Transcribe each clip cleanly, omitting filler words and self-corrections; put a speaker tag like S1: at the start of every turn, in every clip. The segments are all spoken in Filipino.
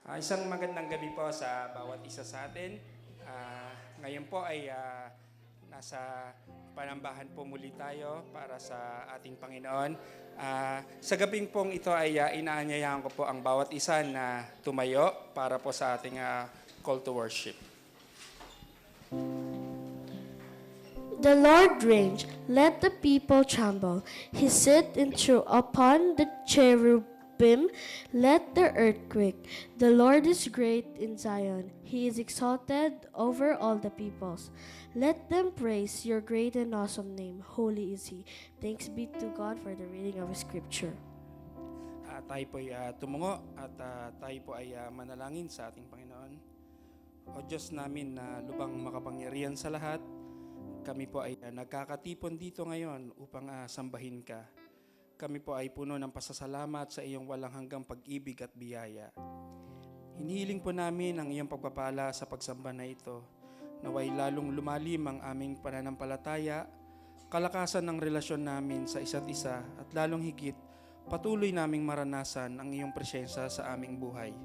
S1: Isang magandang gabi po sa bawat isa sa atin. Ngayon po ay nasa panambahan po muli tayo para sa ating Panginoon. Sa gabing pong ito ay inaanyayahan ko po ang bawat isa na tumayo para po sa ating call to worship.
S2: The Lord reigns, let the people tremble. He sit enthroned upon the cherubim, let the earth quake. The Lord is great in Zion, He is exalted over all the peoples. Let them praise your great and awesome name. Holy is He. Thanks be to God for the reading of His scripture.
S1: Tayo po ay tumungo at tayo po ay manalangin sa ating Panginoon. O Diyos namin na lubang makapangyarihan sa lahat, kami po ay nagkakatipon dito ngayon upang sambahin ka. Kami po ay puno ng pasasalamat sa iyong walang hanggang pag-ibig at biyaya. Hinihiling po namin ang iyong pagpapala sa pagsamba na ito. Naway lalong lumalim ang aming pananampalataya, kalakasan ng relasyon namin sa isa't isa at lalong higit, patuloy naming maranasan ang iyong presensya sa aming buhay.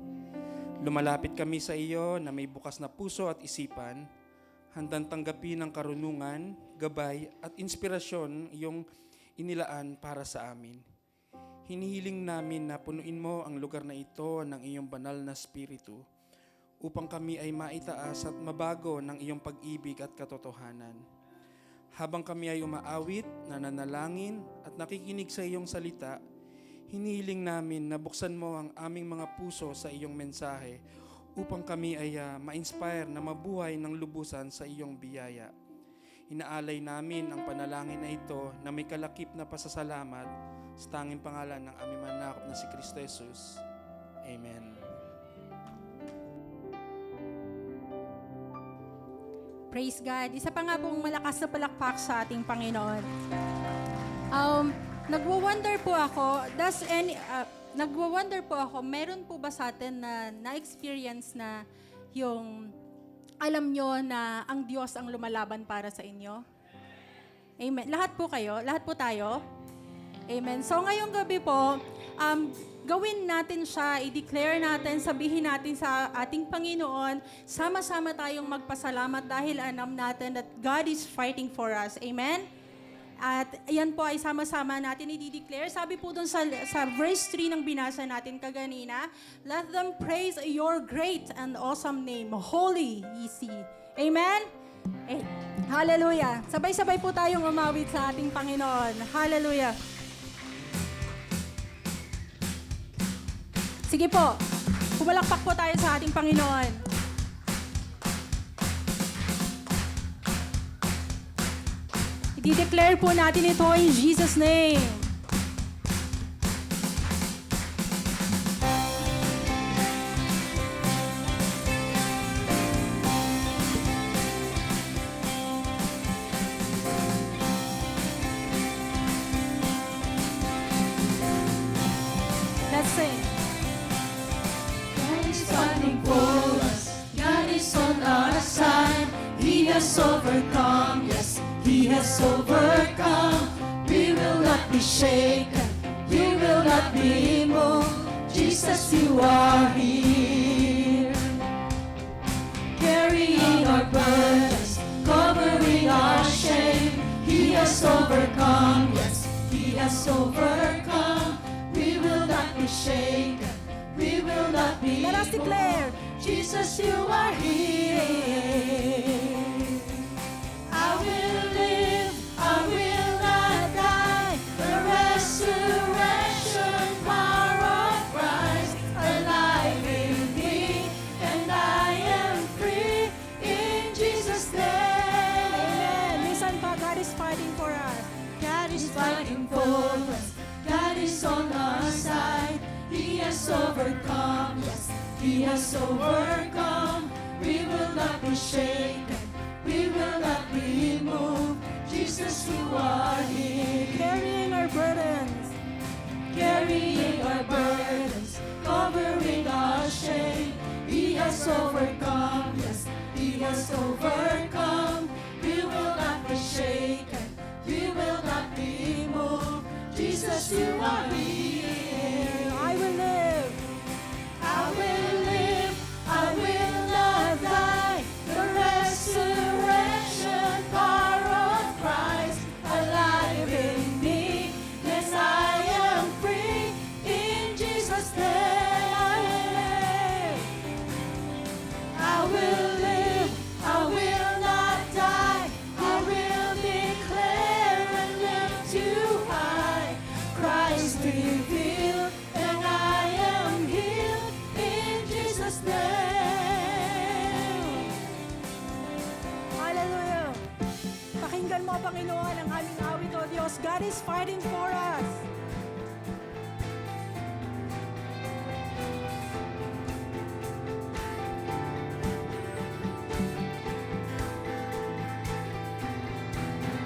S1: Lumalapit kami sa iyo na may bukas na puso at isipan, handang tanggapin ang karunungan, gabay at inspirasyon iyong inilaan para sa amin. Hinihiling namin na punuin mo ang lugar na ito ng iyong banal na spiritu upang kami ay maitaas at mabago ng iyong pag-ibig at katotohanan. Habang kami ay umaawit, nananalangin at nakikinig sa iyong salita, hinihiling namin na buksan mo ang aming mga puso sa iyong mensahe upang kami ay ma-inspire na mabuhay ng lubusan sa iyong biyaya. Inaalay namin ang panalangin na ito na may kalakip na pasasalamat sa tanging pangalan ng aming manakop na si Kristo Jesus. Amen.
S3: Praise God. Isa pa nga pong malakas na palakpak sa ating Panginoon. Nagwo-wonder po ako, meron po ba sa atin na na-experience na yung alam nyo na ang Diyos ang lumalaban para sa inyo? Amen. Lahat po kayo? Lahat po tayo? Amen. So ngayong gabi po, gawin natin siya, i-declare natin, sabihin natin sa ating Panginoon, sama-sama tayong magpasalamat dahil alam natin that God is fighting for us. Amen? At yan po ay sama-sama natin i-declare. Sabi po dun sa verse 3 ng binasa natin kaganina, let them praise your great and awesome name. Holy is He. Amen? Hallelujah. Sabay-sabay po tayong umawit sa ating Panginoon. Hallelujah. Sige po, pumalakpak po tayo sa ating Panginoon. I-declare po natin ito in Jesus' name. Let's sing.
S4: God is fighting for us. God is on our side. He has overcome. Yes, He has overcome. We will not be shaken. We will not be moved. Jesus, you are here. Carrying our burdens, covering our shame. He has overcome. Yes, He has overcome. We will not be shaken. We will not be
S3: Let us declare.
S4: Jesus, you are here. I will live, I will not die. The resurrection power of Christ alive in me, and I am free in Jesus' name.
S3: Amen. Listen pa, God is fighting for us.
S4: God is fighting for us. God is on our side. He has overcome. Yes, He has overcome. We will not be shaken. We will not be moved. Jesus, you are here.
S3: Carrying our burdens.
S4: Carrying our burdens, covering our shame. He has overcome. Yes, He has overcome. We will not be shaken. We will not be moved. Jesus, you are here.
S3: I will live.
S4: I will live. will live, I will not die. I will declare and lift you high. Christ revealed, and I am healed in Jesus' name.
S3: Hallelujah. Pakinggan mo, Panginoon, ang aming awit, O Diyos. God is fighting for us.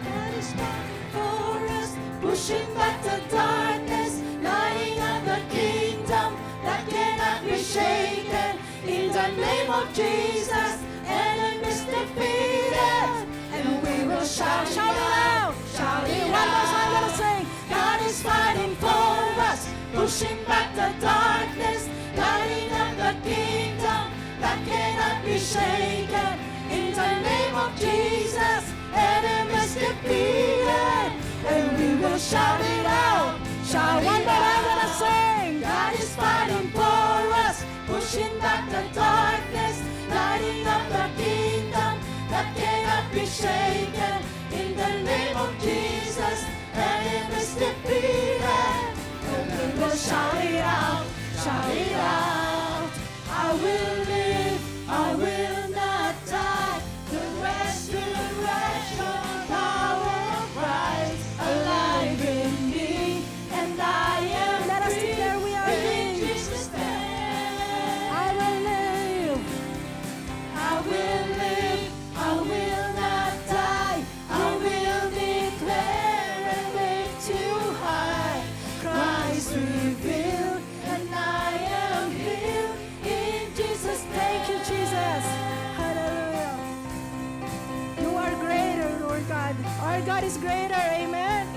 S4: God is fighting for us, pushing back the darkness, lighting up the kingdom that cannot be shaken. In the name of Jesus, enemies defeated, and we will shout it out, shout it
S3: One more time, let us
S4: out.
S3: sing.
S4: God is fighting for us, pushing back the darkness, lighting up the kingdom that cannot be shaken. In the name of Jesus, enemies defeated, and we will shout it out, shout
S3: One
S4: it
S3: more time, let us
S4: out.
S3: sing.
S4: God is fighting for us, pushing back the darkness, lighting up the kingdom that cannot be shaken. In the name of Jesus, enemies defeated, and we will shout it out, shout it out. I will live, I will not die. The resurrection power of Christ alive in me, and I am
S3: Let us
S4: free
S3: declare we are
S4: in
S3: free.
S4: Jesus' name.
S3: I will live.
S4: I will live, I will not die. I will declare and lift you high. Christ revealed, and I am healed in Jesus' name.
S3: Thank you, Jesus. Hallelujah. You are greater, Lord God. Our God is greater. Amen.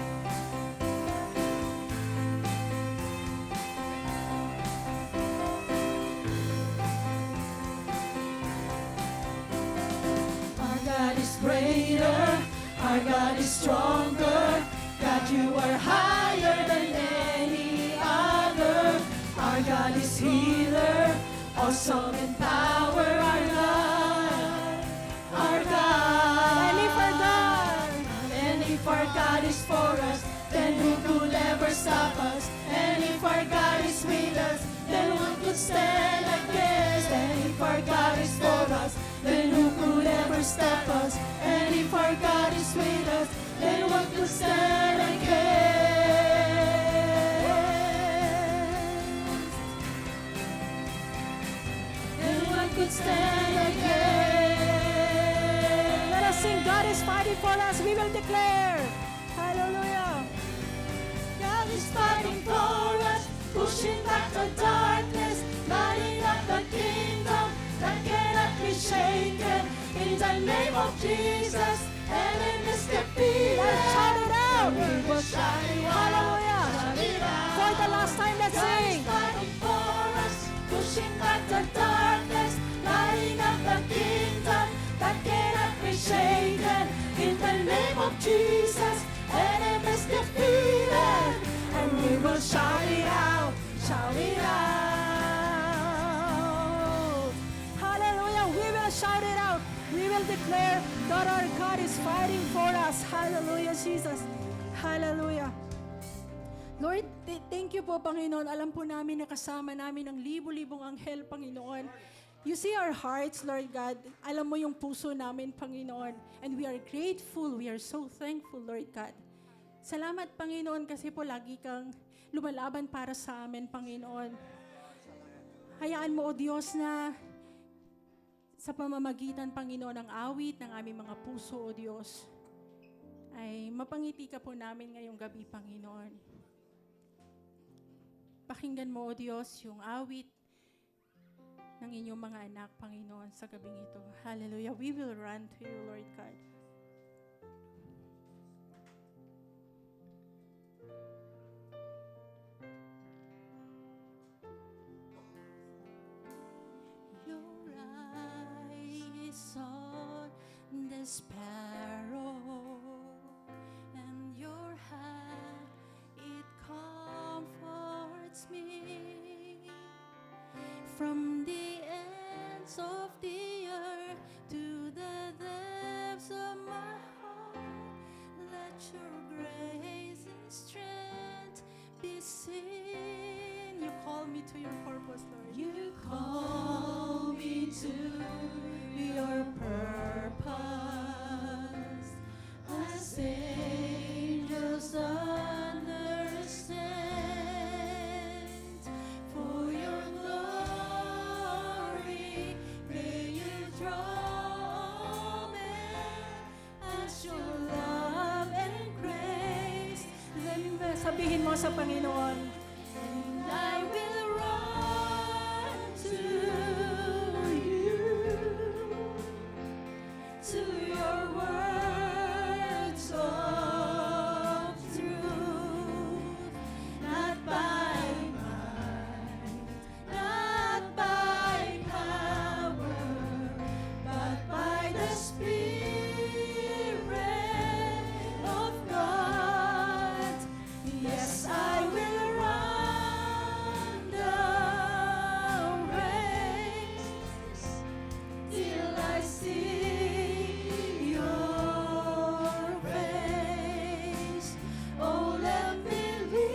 S4: Our God is greater, our God is stronger. God, you are higher than any other. Our God is healer, awesome in power. Our God, our God.
S3: And if our God,
S4: And if our God is for us, then who could ever stop us? And if our God is with us, then who could stand against? And if our God is for us, then who could ever stop us? And if our God is with us, then what could stand against? Then what could stand against?
S3: let us sing. God is fighting for us. We will declare. Hallelujah.
S4: God is fighting for us, pushing back the darkness, lighting up the kingdom that cannot be shaken. In the name of Jesus, enemies defeated.
S3: Let's shout it out.
S4: We will shout it out,
S3: Hallelujah.
S4: shout it out.
S3: For the last time, let's
S4: God is
S3: sing.
S4: fighting for us, pushing back the darkness, lighting up the kingdom that cannot be shaken. In the name of Jesus, enemies defeated, and we will shout it out, shout it out.
S3: Hallelujah. We will shout it out. We will declare that our God is fighting for us. Hallelujah, Jesus. Hallelujah. Lord, thank you po, Panginoon. Alam po namin na kasama namin ang libo-libong anghel, Panginoon. You see our hearts, Lord God. Alam mo yung puso namin, Panginoon. And we are grateful. We are so thankful, Lord God. Salamat, Panginoon, kasi po lagi kang lumalaban para sa amin, Panginoon. Hayaan mo, O Diyos, na sa pamamagitan, Panginoon, ng awit ng aming mga puso, O Diyos, ay mapangiti ka po namin ngayong gabi, Panginoon. Pakinggan mo, O Diyos, yung awit ng inyong mga anak, Panginoon, sa gabing ito. Hallelujah. We will run to you, Lord God.
S4: Your eyes on the sparrow, and your hand, it comforts me. From the ends of the
S3: to your purpose, Lord.
S4: You call me to your purpose, as angels understand. For your glory, may you draw men as your love and grace.
S3: Then, sabihin mo sa Panginoon,
S4: And I will run to you, to your words of truth, not by might, not by power, but by the Spirit of God. Yes, I will run the race till I see your face. Oh, let me live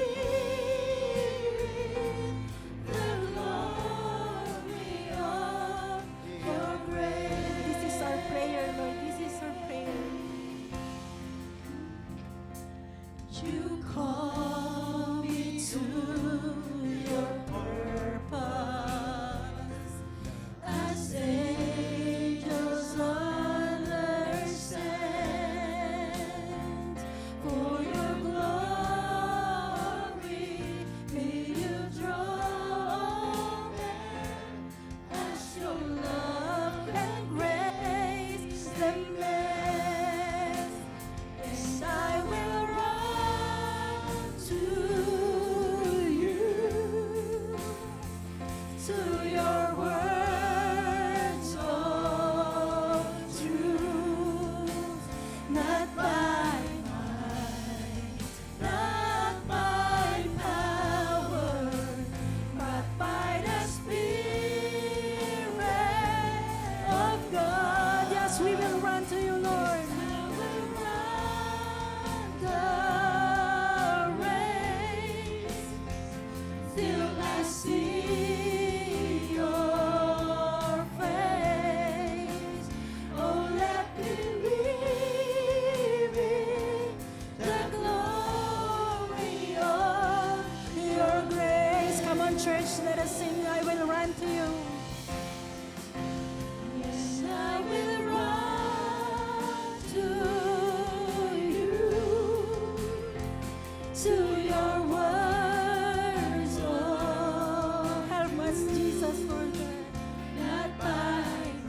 S4: the glory of your grace.
S3: this is our prayer, Lord. This is our prayer.
S4: You call me to your purpose, as angels understand. For your glory, may you draw them as your love and grace them best. And I will run to you, to your words of truth, not by might, not by power, but by the Spirit of God.
S3: Yes, we will run to you, Lord.
S4: I will run the race till I see your face. Oh, let me live in the glory of your grace.
S3: Come on, church, let us sing, I will run to you.
S4: Yes, I will run to you, to your words of
S3: Help us, Jesus, Lord God.
S4: not by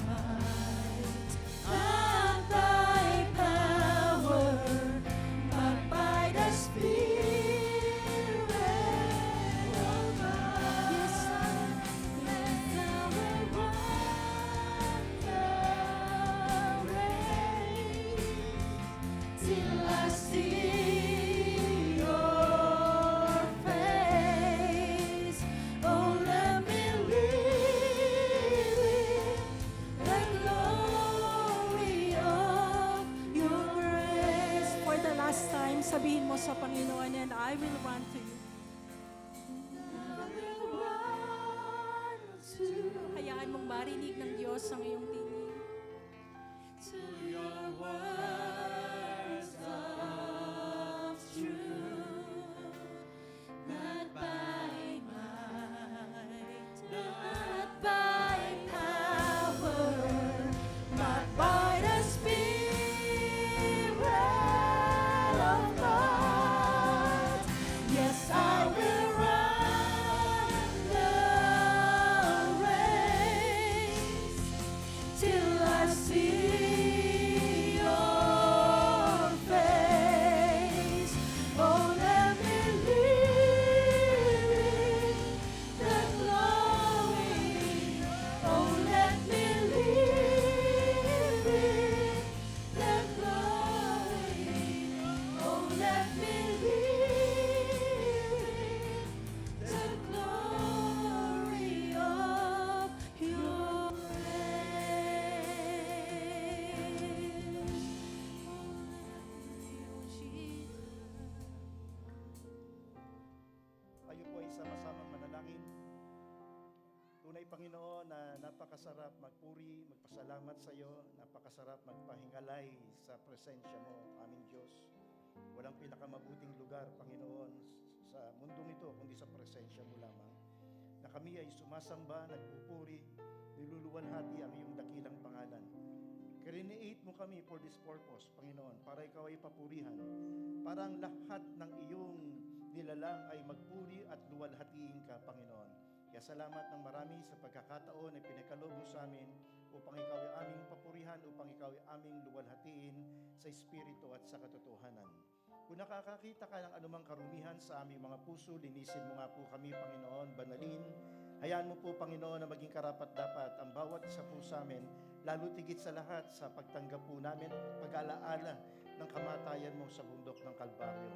S4: might, not by power, but by the Spirit of God. Yes, I will run the race till I see your face. Oh, let me live in the glory of your grace.
S3: For the last time, sabihin mo sa Panginoon, and I will run to you.
S4: I will run to
S3: Hayaan mong marinig ng Diyos ang iyong tinig.
S4: your words of truth, not by might, not by power, but by the Spirit of God. Yes, I will run the race till I see
S5: napakasarap magpuri, magpasalamat sa iyo, napakasarap magpahingalay sa presensya mo, aming Diyos. Walang pinakamabuting lugar, Panginoon, sa mundong ito, kundi sa presensya mo lamang. Na kami ay sumasamba, nagpupuri, niluluwalhati ang iyong dakilang pangalan. Create mo kami for this purpose, Panginoon, para ikaw ay papurihan. Para ang lahat ng iyong nilalang ay magpuri at luwalhatiin ka, Panginoon. Kaya salamat ng marami sa pagkakataon na pinagkaloob mo sa amin upang ikaw ay aming papurihan, upang ikaw ay aming luwalhatiin sa Espiritu at sa katotohanan. Kung nakakakita ka ng anumang karumihan sa aming mga puso, linisin mo nga po kami, Panginoon, banalin. Hayaan mo po, Panginoon, na maging karapat-dapat ang bawat isa po sa amin, lalo tigit sa lahat sa pagtanggap po namin, pag-alaala ng kamatayan mo sa bundok ng Kalbaryo.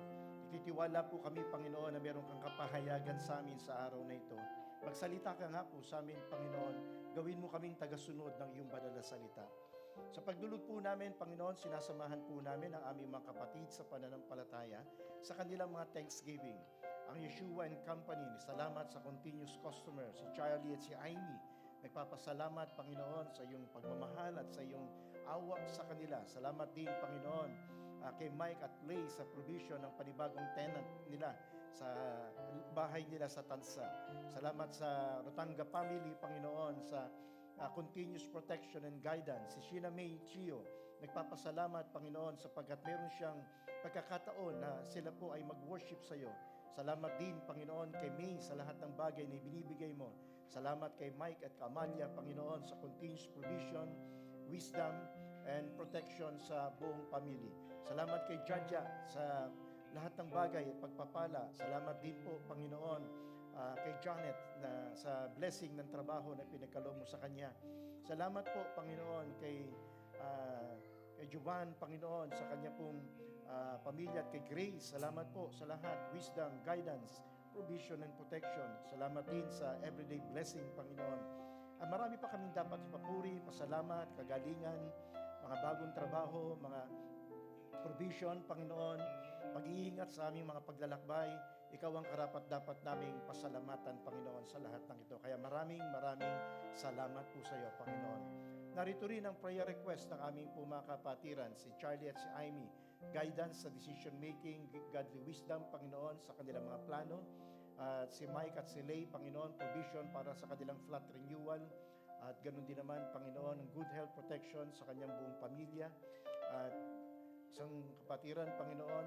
S5: Ititiwala po kami, Panginoon, na meron kang kapahayagan sa amin sa araw na ito. Magsalita ka nga po sa amin, Panginoon. Gawin mo kaming tagasunod ng iyong banal na salita. Sa pagdulog po namin, Panginoon, sinasamahan po namin ang aming mga kapatid sa pananampalataya sa kanilang mga Thanksgiving. Ang Yeshua and Company, salamat sa continuous customer, si Charlie at si Amy. Nagpapasalamat, Panginoon, sa iyong pagmamahal at sa iyong awa sa kanila. Salamat din, Panginoon, kay Mike at Lay sa provision ng panibagong tenant nila sa bahay nila sa Tansa. Salamat sa Rotanga family, Panginoon, sa continuous protection and guidance. Si Sheena May Chio, nagpapasalamat, Panginoon, sapagkat meron siyang pagkakataon na sila po ay mag-worship sa iyo. Salamat din, Panginoon, kay May sa lahat ng bagay na ibinibigay mo. Salamat kay Mike at Amalia, Panginoon, sa continuous provision, wisdom, and protection sa buong pamilya. Salamat kay Jaja sa lahat ng bagay at pagpapala. Salamat din po, Panginoon, kay Janet na sa blessing ng trabaho na pinagkaloob mo sa kanya. Salamat po, Panginoon, kay Juan, Panginoon, sa kanya pong pamilya at kay Grace. Salamat po sa lahat, wisdom, guidance, provision, and protection. Salamat din sa everyday blessing, Panginoon. Marami pa kaming dapat ipapuri, pasalamat, kagalingan, mga bagong trabaho, mga provision, Panginoon, pag-iingat sa aming mga paglalakbay. Ikaw ang karapat-dapat naming pasalamatan, Panginoon, sa lahat ng ito. Kaya maraming salamat po sa iyo, Panginoon. Narito rin ang prayer request ng aming po mga kapatiran, si Charlie at si Amy. Guidance sa decision making, godly wisdom, Panginoon, sa kanilang mga plano. At si Mike at si Lay, Panginoon, provision para sa kanilang flat renewal. At ganun din naman, Panginoon, good health protection sa kanyang buong pamilya. At isang kapatiran, Panginoon,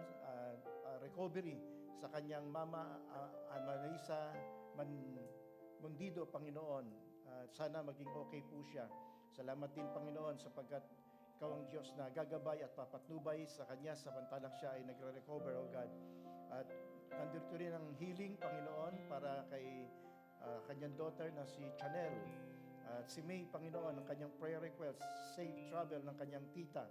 S5: recovery sa kanyang mama, Marisa Mundido, Panginoon. Sana maging okay po siya. Salamat din, Panginoon, sapagkat ikaw ang Diyos na gagabay at papatnubay sa kanya samantalang siya ay nagre-recover, O God. At nandito rin ang healing, Panginoon, para kay kanyang daughter na si Chanel. At si May, Panginoon, ang kanyang prayer request, safe travel ng kanyang tita,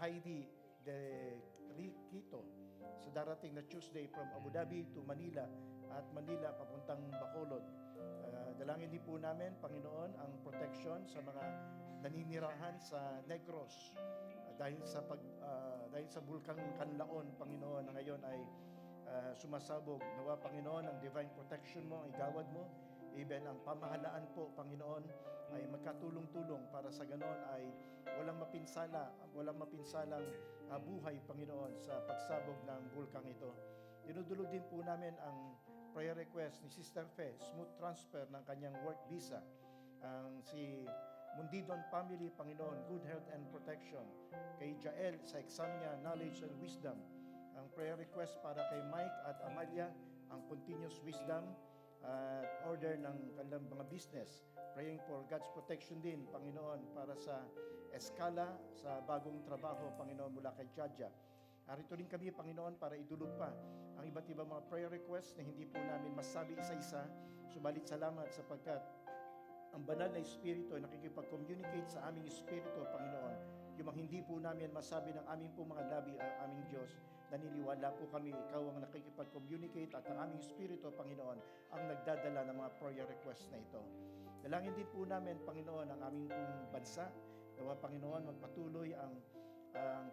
S5: Heidi de Riquito, sa darating na Tuesday from Abu Dhabi to Manila at Manila papuntang Bacolod. Dalangin din po namin, Panginoon, ang protection sa mga naninirahan sa Negros dahil sa bulkang Kanlaon, Panginoon, na ngayon ay sumasabog. Nawa, Panginoon, ang divine protection mo, ang igawad mo, even ang pamahalaan po, Panginoon, ay magkatulong-tulong para sa ganon ay walang mapinsalang buhay, Panginoon, sa pagsabog ng bulkang ito. Dinudulog din po namin ang prayer request ni Sister Fe, smooth transfer ng kanyang work visa. Si Mundidon family, Panginoon, good health and protection. Kay Jael sa exam niya, knowledge and wisdom. Ang prayer request para kay Mike at Amalia, ang continuous wisdom at order ng kanilang mga business. Praying for God's protection din, Panginoon, para sa Escala, sa bagong trabaho, Panginoon, mula kay Jaja. Arito rin kami, Panginoon, para idulog pa ang iba't ibang mga prayer requests na hindi po namin masabi isa-isa. Subalit salamat sapagkat ang banal na Espiritu ay nakikipag-communicate sa aming Espiritu, Panginoon. Yung mga hindi po namin masabi ng aming po mga labi ang aming Diyos, naniniwala po kami, ikaw ang nakikipag-communicate at ang aming Espiritu, Panginoon, ang nagdadala ng mga prayer requests na ito. Dalangin din po namin, Panginoon, ang aming pong bansa. Nawa, Panginoon, magpatuloy ang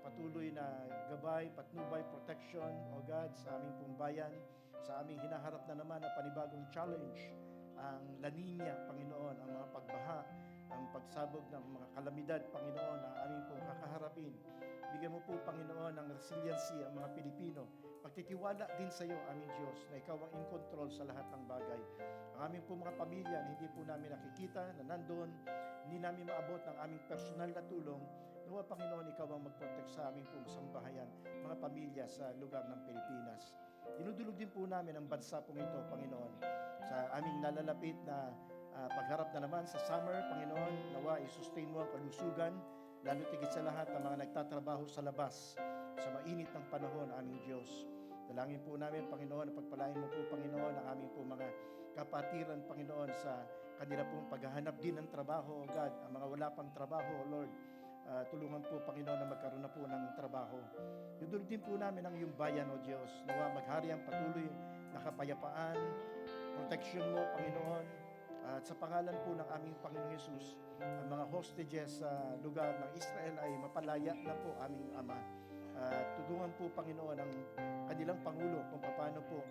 S5: patuloy na gabay, patnubay, protection, O God, sa aming pong bayan, sa aming hinaharap na naman na panibagong challenge, ang La Nina, Panginoon, ang mga pagbaha, ang pagsabog ng mga kalamidad, Panginoon, na aming pong kakaharapin. Bigyan mo po, Panginoon, ng resiliency ang mga Pilipino. Pagtitiwala din sa iyo, aming Diyos, na ikaw ang in control sa lahat ng bagay. Ang aming po mga pamilya na hindi po namin nakikita, na nandun, hindi namin maabot ng aming personal na tulong. Nawa, Panginoon, ikaw ang mag-protect sa aming pong sambahayan, mga pamilya sa lugar ng Pilipinas. Dinudulog din po namin ang bansa pong ito, Panginoon, sa aming nalalapit na pagharap na naman sa summer, Panginoon, nawa i-sustain mo ang kalusugan, lalo tigit sa lahat ng mga nagtatrabaho sa labas, sa mainit ng panahon, aming Diyos. Dalangin po namin, Panginoon, na pagpalain mo po, Panginoon, ang aming po mga kapatiran, Panginoon, sa kanila pong paghahanap din ng trabaho, O God, ang mga wala pang trabaho, O Lord. Tulungan po, Panginoon, na magkaroon na po ng trabaho. Dudulog din po namin ang iyong bayan, O Diyos. Nawa maghari ang patuloy na kapayapaan, protection mo, Panginoon. At sa pangalan po ng aming Panginoong Hesus, ang mga hostages sa lugar ng Israel ay mapalaya na po, aming Ama. Tulungan po, Panginoon, ang kanilang Pangulo kung paano po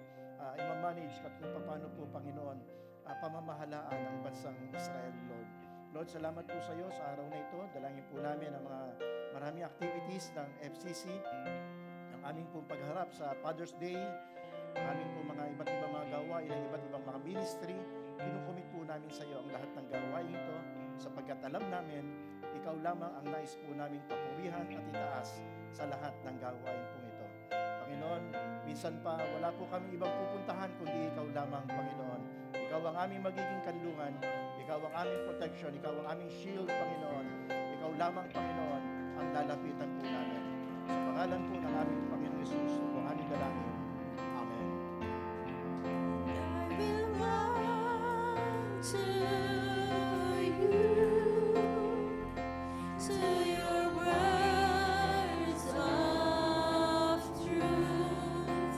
S5: i-manage at kung paano po, Panginoon, pamamahalaan ang bansang Israel, Lord. Lord, salamat po sa iyo sa araw na ito. Dalangin po namin ang mga maraming activities ng FCC, ang aming pong pagharap sa Father's Day, ang aming pong mga iba't ibang mga gawain, ang iba't ibang mga ministry. Kinukomit po namin sa iyo ang lahat ng gawain ito sapagkat alam namin, ikaw lamang ang nais po namin papurihan at itaas sa lahat ng gawain pong ito. Panginoon, minsan pa wala po kami ibang pupuntahan kundi ikaw lamang, Panginoon. Ikaw ang aming magiging kanlungan, ikaw ang aming protection, ikaw ang aming shield, Panginoon. Ikaw lamang, Panginoon, ang lalapitan po namin. Sa pangalan po ng aming Panginoon Jesus, ang aming dalangin. Amen.
S4: I will run to you, to your words of truth,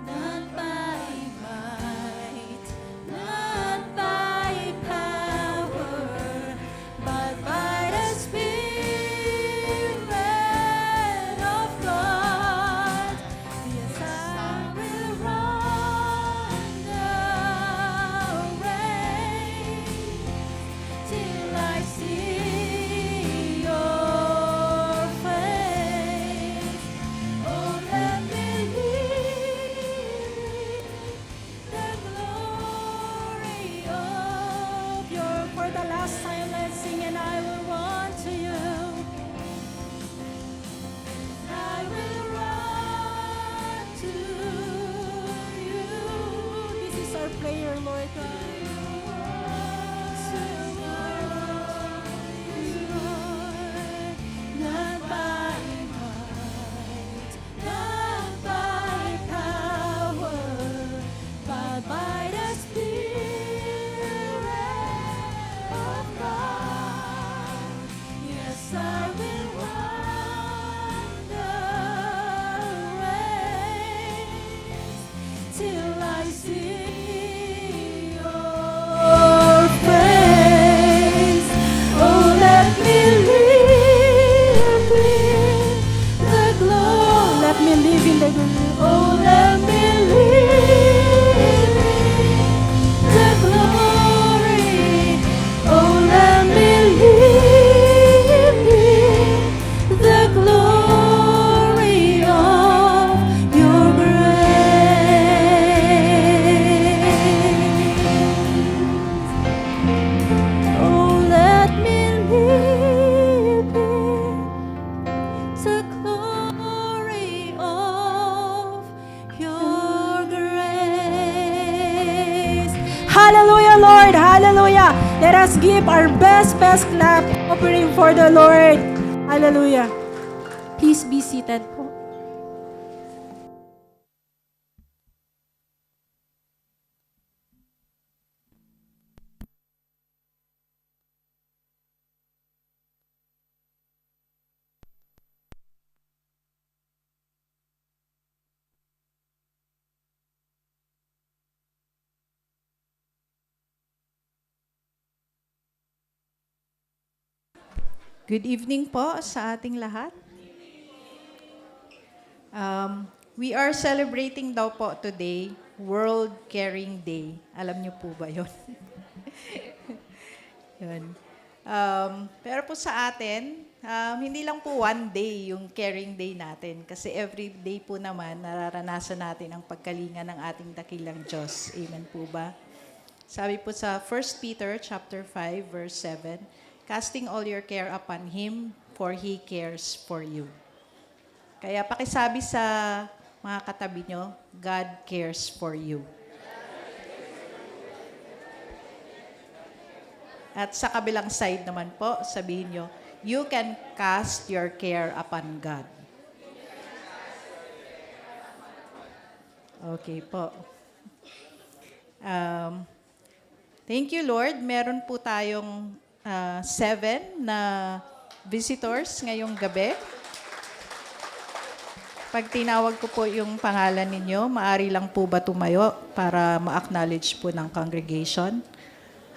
S4: not by might, not by power, but by the Spirit of God. Yes, I will run the race till I see your face. Oh, let me live the glory of your. For the last time, let's sing, and I will run to you. I will run to you. This is our prayer, Lord God. Not by might, not by power, but by the Spirit of God. Yes, I will run the race till I see your face. Oh, let me live in the glory. Let me live in the glory. Oh, let me live in the glory. Oh, let me live in the glory of your grace. Oh, let me live in the glory of your grace. Hallelujah, Lord. Hallelujah. Let us give our best clap offering for the Lord. Hallelujah. Please be seated po.
S6: Good evening po sa ating lahat. We are celebrating daw po today World Caring Day. Alam niyo po ba yun? Yun. Pero po sa atin, hindi lang po one day yung caring day natin. Kasi every day po naman, nararanasan natin ang pagkalinga ng ating dakilang Diyos. Amen po ba? Sabi po sa 1 Peter chapter 5, verse 7, casting all your care upon Him, for He cares for you. Kaya pakisabi sa mga katabi nyo, God cares for you. At sa kabilang side naman po, sabihin nyo, you can cast your care upon God. Okay po. Thank you, Lord. Meron po tayong 7 na visitors ngayong gabi. Pag tinawag ko po yung pangalan ninyo, maari lang po ba tumayo para ma-acknowledge po ng congregation?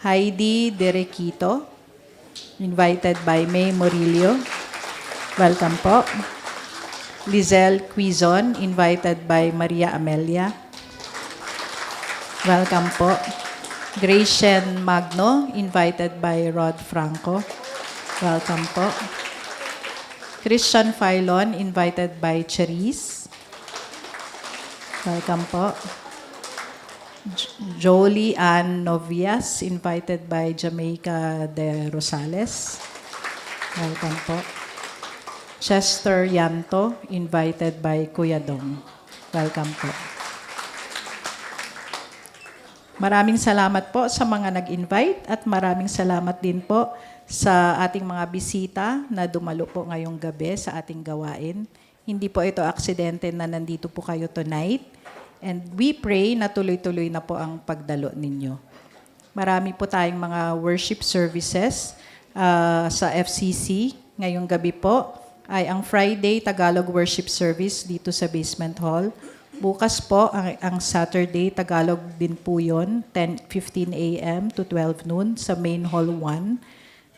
S6: Heidi Derequito, invited by May Morillo. Welcome po. Lizelle Quizon, invited by Maria Amelia. Welcome po. Gratian Magno, invited by Rod Franco. Welcome po. Christian Filon, invited by Cherise. Welcome po. Jolie Ann Novias, invited by Jamaica de Rosales. Welcome po. Chester Yanto, invited by Kuya Dong. Welcome po. Maraming salamat po sa mga nag-invite at maraming salamat din po sa ating mga bisita na dumalo po ngayong gabi sa ating gawain. Hindi po ito aksidente na nandito po kayo tonight. And we pray na tuloy-tuloy na po ang pagdalo ninyo. Marami po tayong mga worship services sa FCC. Ngayong gabi po ay ang Friday Tagalog Worship Service dito sa Basement Hall. Bukas po, ang Saturday, Tagalog din po yun, 10:15 a.m. to 12 noon sa Main Hall 1.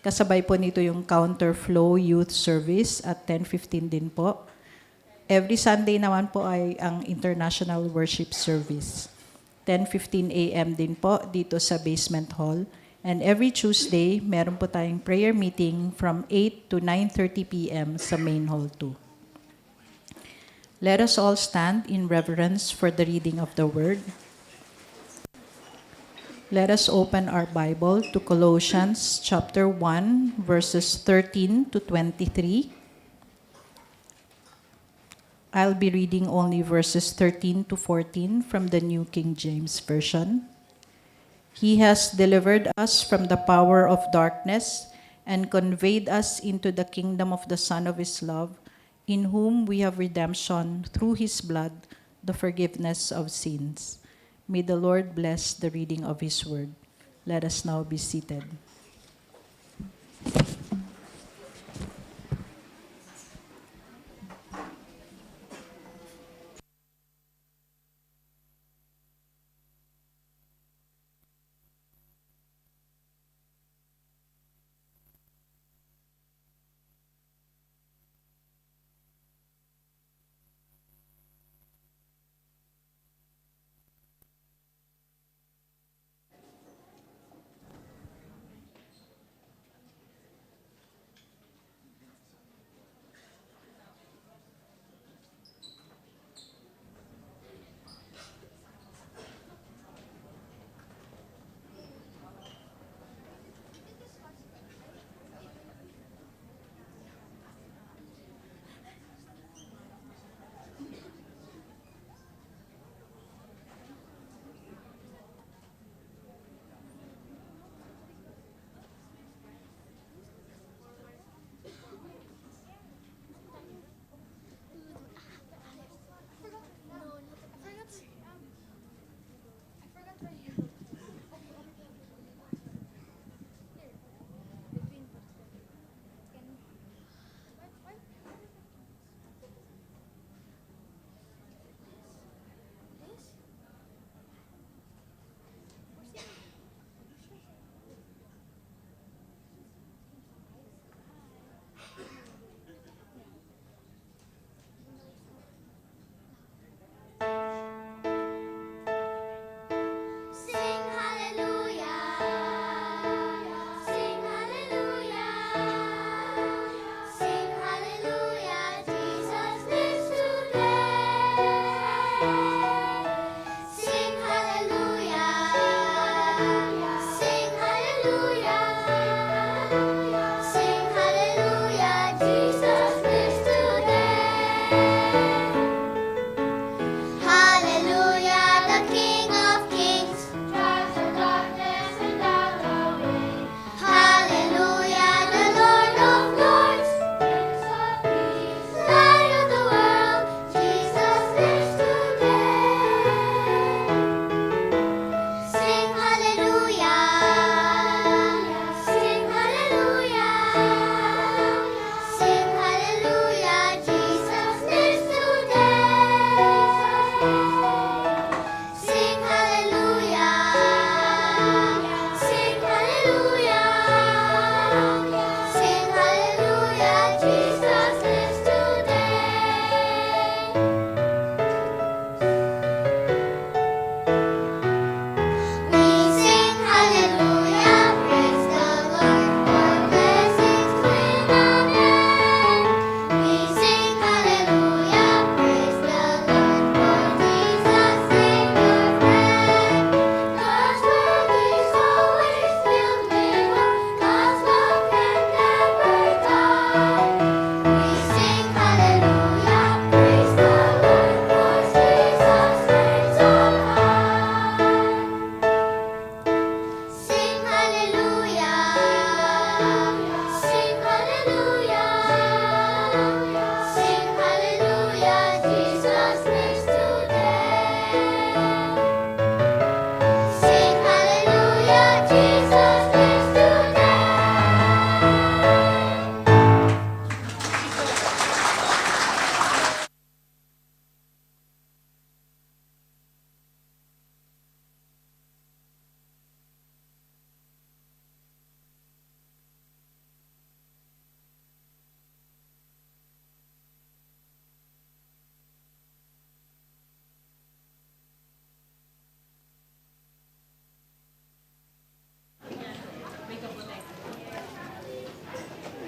S6: Kasabay po nito yung Counterflow Youth Service at 10:15 din po. Every Sunday naman po ay ang International Worship Service. 10:15 a.m. din po dito sa Basement Hall. And every Tuesday, meron po tayong prayer meeting from 8 to 9:30 p.m. sa Main Hall 2. Let us all stand in reverence for the reading of the Word. Let us open our Bible to Colossians chapter 1, verses 13 to 23. I'll be reading only verses 13 to 14 from the New King James Version. He has delivered us from the power of darkness and conveyed us into the kingdom of the Son of His love, in whom we have redemption through His blood, the forgiveness of sins. May the Lord bless the reading of His word. Let us now be seated.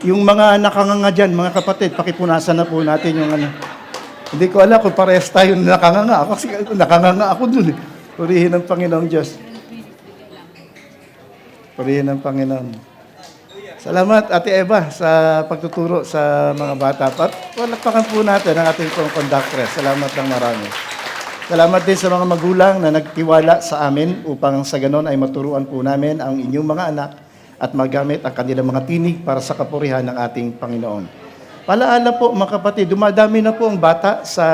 S5: Yung mga nakanganga dyan, mga kapatid, pakipunasan na po natin yung ano. Hindi ko alam kung parehas tayo nakanganga. Ako kasi nakanganga ako dun eh. Purihin ng Panginoong Diyos. Purihin ng Panginoon. Salamat, Ate Eva, sa pagtuturo sa mga bata. Palakpakan po natin ang ating pong conductress. Salamat ng marami. Salamat din sa mga magulang na nagtiwala sa amin upang sa ganon ay maturuan po namin ang inyong mga anak at magamit ang kanilang mga tinig para sa kapurihan ng ating Panginoon. Palaala po mga kapatid, dumadami na po ang bata sa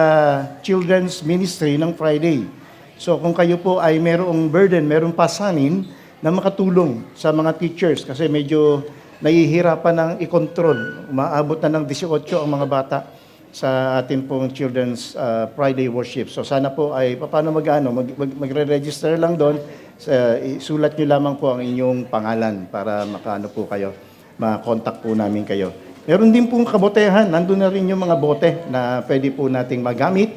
S5: Children's Ministry ng Friday. So kung kayo po ay merong burden, merong pasanin na makatulong sa mga teachers kasi medyo nahihirapan ng i-control. Umaabot na ng 18 ang mga bata sa ating pong Children's Friday Worship. So sana po ay paano magre-register lang doon. Isulat nyo lamang po ang inyong pangalan para makaano po kayo, ma-contact po namin kayo. Meron din pong kabotehan, nandun na rin yung mga bote na pwede po nating magamit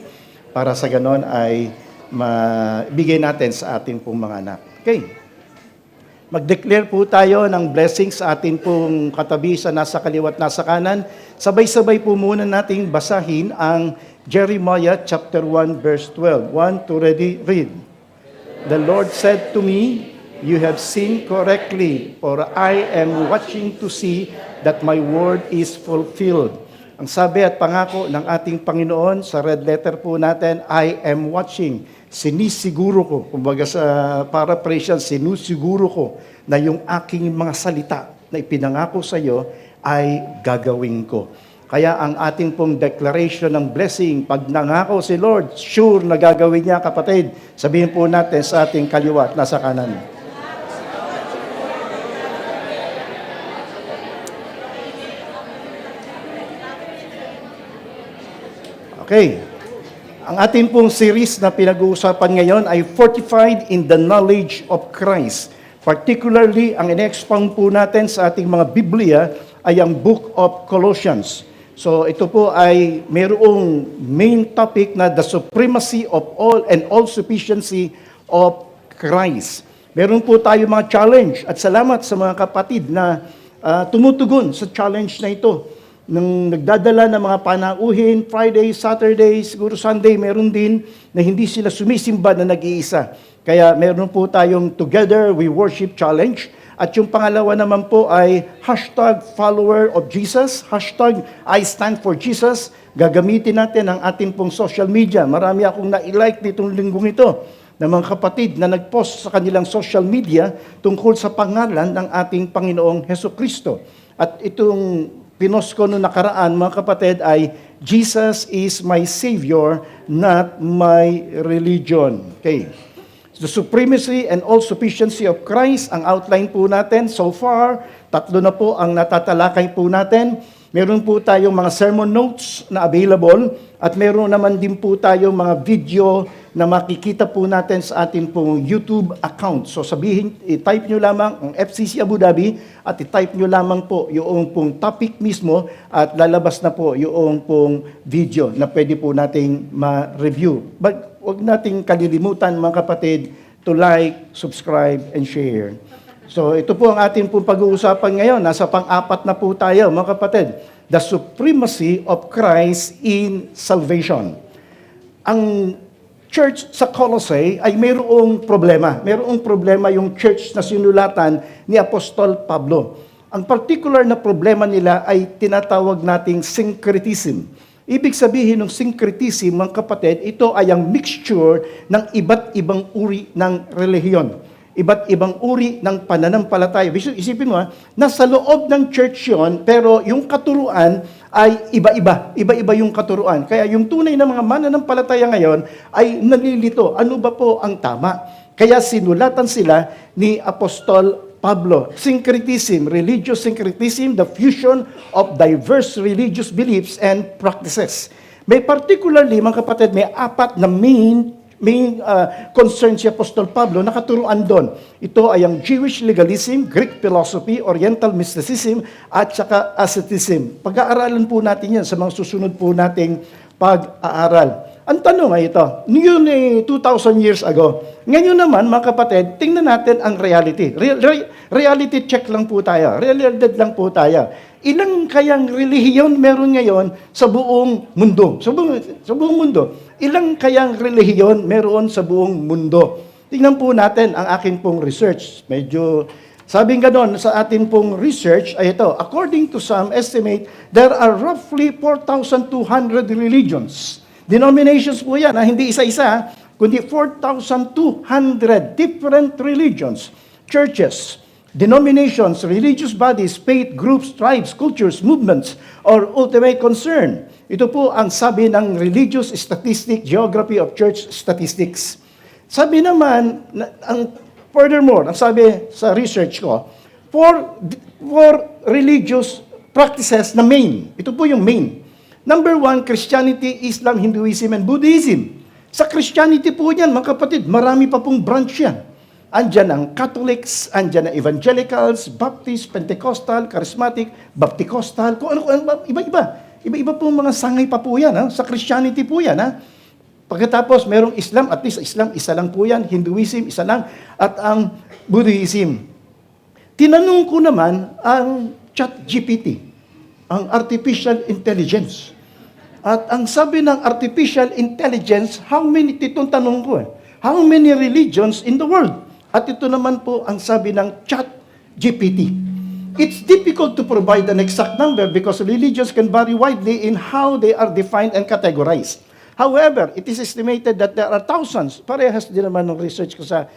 S5: para sa ganon ay mabigay natin sa ating pong mga anak. Okay. Mag-declare po tayo ng blessings sa ating pong katabi sa nasa kaliwat, nasa kanan. Sabay-sabay po muna nating basahin ang Jeremiah chapter 1 verse 12. 1, 2, ready, read. The Lord said to me, "You have seen correctly, for I am watching to see that my word is fulfilled." Ang sabi at pangako ng ating Panginoon sa red letter po natin, I am watching. Sinisiguro ko, kumbaga sa paraphrase, sinusiguro ko na yung aking mga salita na ipinangako sa iyo ay gagawin ko. Kaya ang ating pong declaration ng blessing, pag nangako si Lord, sure na gagawin niya, kapatid. Sabihin po natin sa ating kaliwa at nasa kanan. Okay. Ang ating pong series na pinag-uusapan ngayon ay Fortified in the Knowledge of Christ. Particularly, ang in-expound po natin sa ating mga Biblia ay ang Book of Colossians. So ito po ay mayroong main topic na the supremacy of all and all sufficiency of Christ. Meron po tayo mga challenge at salamat sa mga kapatid na tumutugon sa challenge na ito. Nang nagdadala ng mga panauhin, Friday, Saturday, siguro Sunday, meron din na hindi sila sumisimba na nag-iisa. Kaya meron po tayong Together We Worship Challenge. At yung pangalawa naman po ay #follower of Jesus, #I stand for Jesus. Gagamitin natin ang ating pong social media. Marami akong na-like nitong linggong ito na mga kapatid na nag-post sa kanilang social media tungkol sa pangalan ng ating Panginoong Hesukristo. At itong pinost ko noong nakaraan, mga kapatid, ay Jesus is my Savior, not my religion. Okay. The supremacy and all sufficiency of Christ, ang outline po natin so far, 3 na po ang natatalakay po natin. Meron po tayong mga sermon notes na available at meron naman din po tayong mga video na makikita po natin sa ating pong YouTube account. So sabihin, i-type nyo lamang ang FCC Abu Dhabi at i-type nyo lamang po yung pong topic mismo at lalabas na po yung pong video na pwede po nating ma-review. But huwag nating kalilimutan mga kapatid to like, subscribe, and share. So ito po ang ating pong pag-uusapan ngayon. Nasa pang-4 na po tayo mga kapatid. The supremacy of Christ in salvation. Ang church sa Colossae ay mayroong problema. Mayroong problema yung church na sinulatan ni Apostol Pablo. Ang particular na problema nila ay tinatawag nating syncretism. Ibig sabihin ng syncretism, mga kapatid, ito ay ang mixture ng iba't ibang uri ng relihiyon. Iba't ibang uri ng pananampalataya. Isipin mo, nasa loob ng church yon, pero yung katuruan ay iba-iba. Iba-iba yung katuruan. Kaya yung tunay na mga mananampalataya ngayon ay nalilito. Ano ba po ang tama? Kaya sinulatan sila ni Apostol Pablo. Syncretism, religious syncretism, the fusion of diverse religious beliefs and practices. May particularly, mga kapatid, may 4 na main concern si Apostol Pablo, nakaturuan doon. Ito ay ang Jewish legalism, Greek philosophy, Oriental mysticism, at saka asceticism. Pag-aaralan po natin yan sa mga susunod po nating pag-aaral. Ang tanong ay ito, yun 2,000 years ago. Ngayon naman, mga kapatid, tingnan natin ang reality. Reality check lang po tayo. Realidad lang po tayo. Ilang kayang relihiyon meron ngayon sa buong mundo? Sa buong mundo. Ilang kayang relihiyon meron sa buong mundo? Tingnan po natin ang akin pong research. Medyo, sabing ganon, sa atin pong research ay ito. According to some estimate, there are roughly 4,200 religions. Denominations po yan, hindi isa-isa, kundi 4,200 different religions, churches, denominations, religious bodies, faith groups, tribes, cultures, movements, or ultimate concern. Ito po ang sabi ng Religious Statistic Geography of Church Statistics. Sabi naman, furthermore, ang sabi sa research ko, four religious practices na main. Ito po yung main. Number 1, Christianity, Islam, Hinduism, and Buddhism. Sa Christianity po yan, mga kapatid, marami pa pong branch yan. Andyan ang Catholics, andyan ang Evangelicals, Baptist, Pentecostal, Charismatic, Bapticostal, kung ano, iba-iba. Iba-iba pong mga sangay pa po yan. Ha? Sa Christianity po yan. Ha? Pagkatapos, merong Islam, at least Islam, isa lang po yan. Hinduism, isa lang. At ang Buddhism. Tinanong ko naman ang ChatGPT, ang Artificial Intelligence. At ang sabi ng Artificial Intelligence, itong tanong ko how many religions in the world? At ito naman po ang sabi ng ChatGPT. It's difficult to provide an exact number because religions can vary widely in how they are defined and categorized. However, it is estimated that there are thousands, parehas din naman ng research ko sa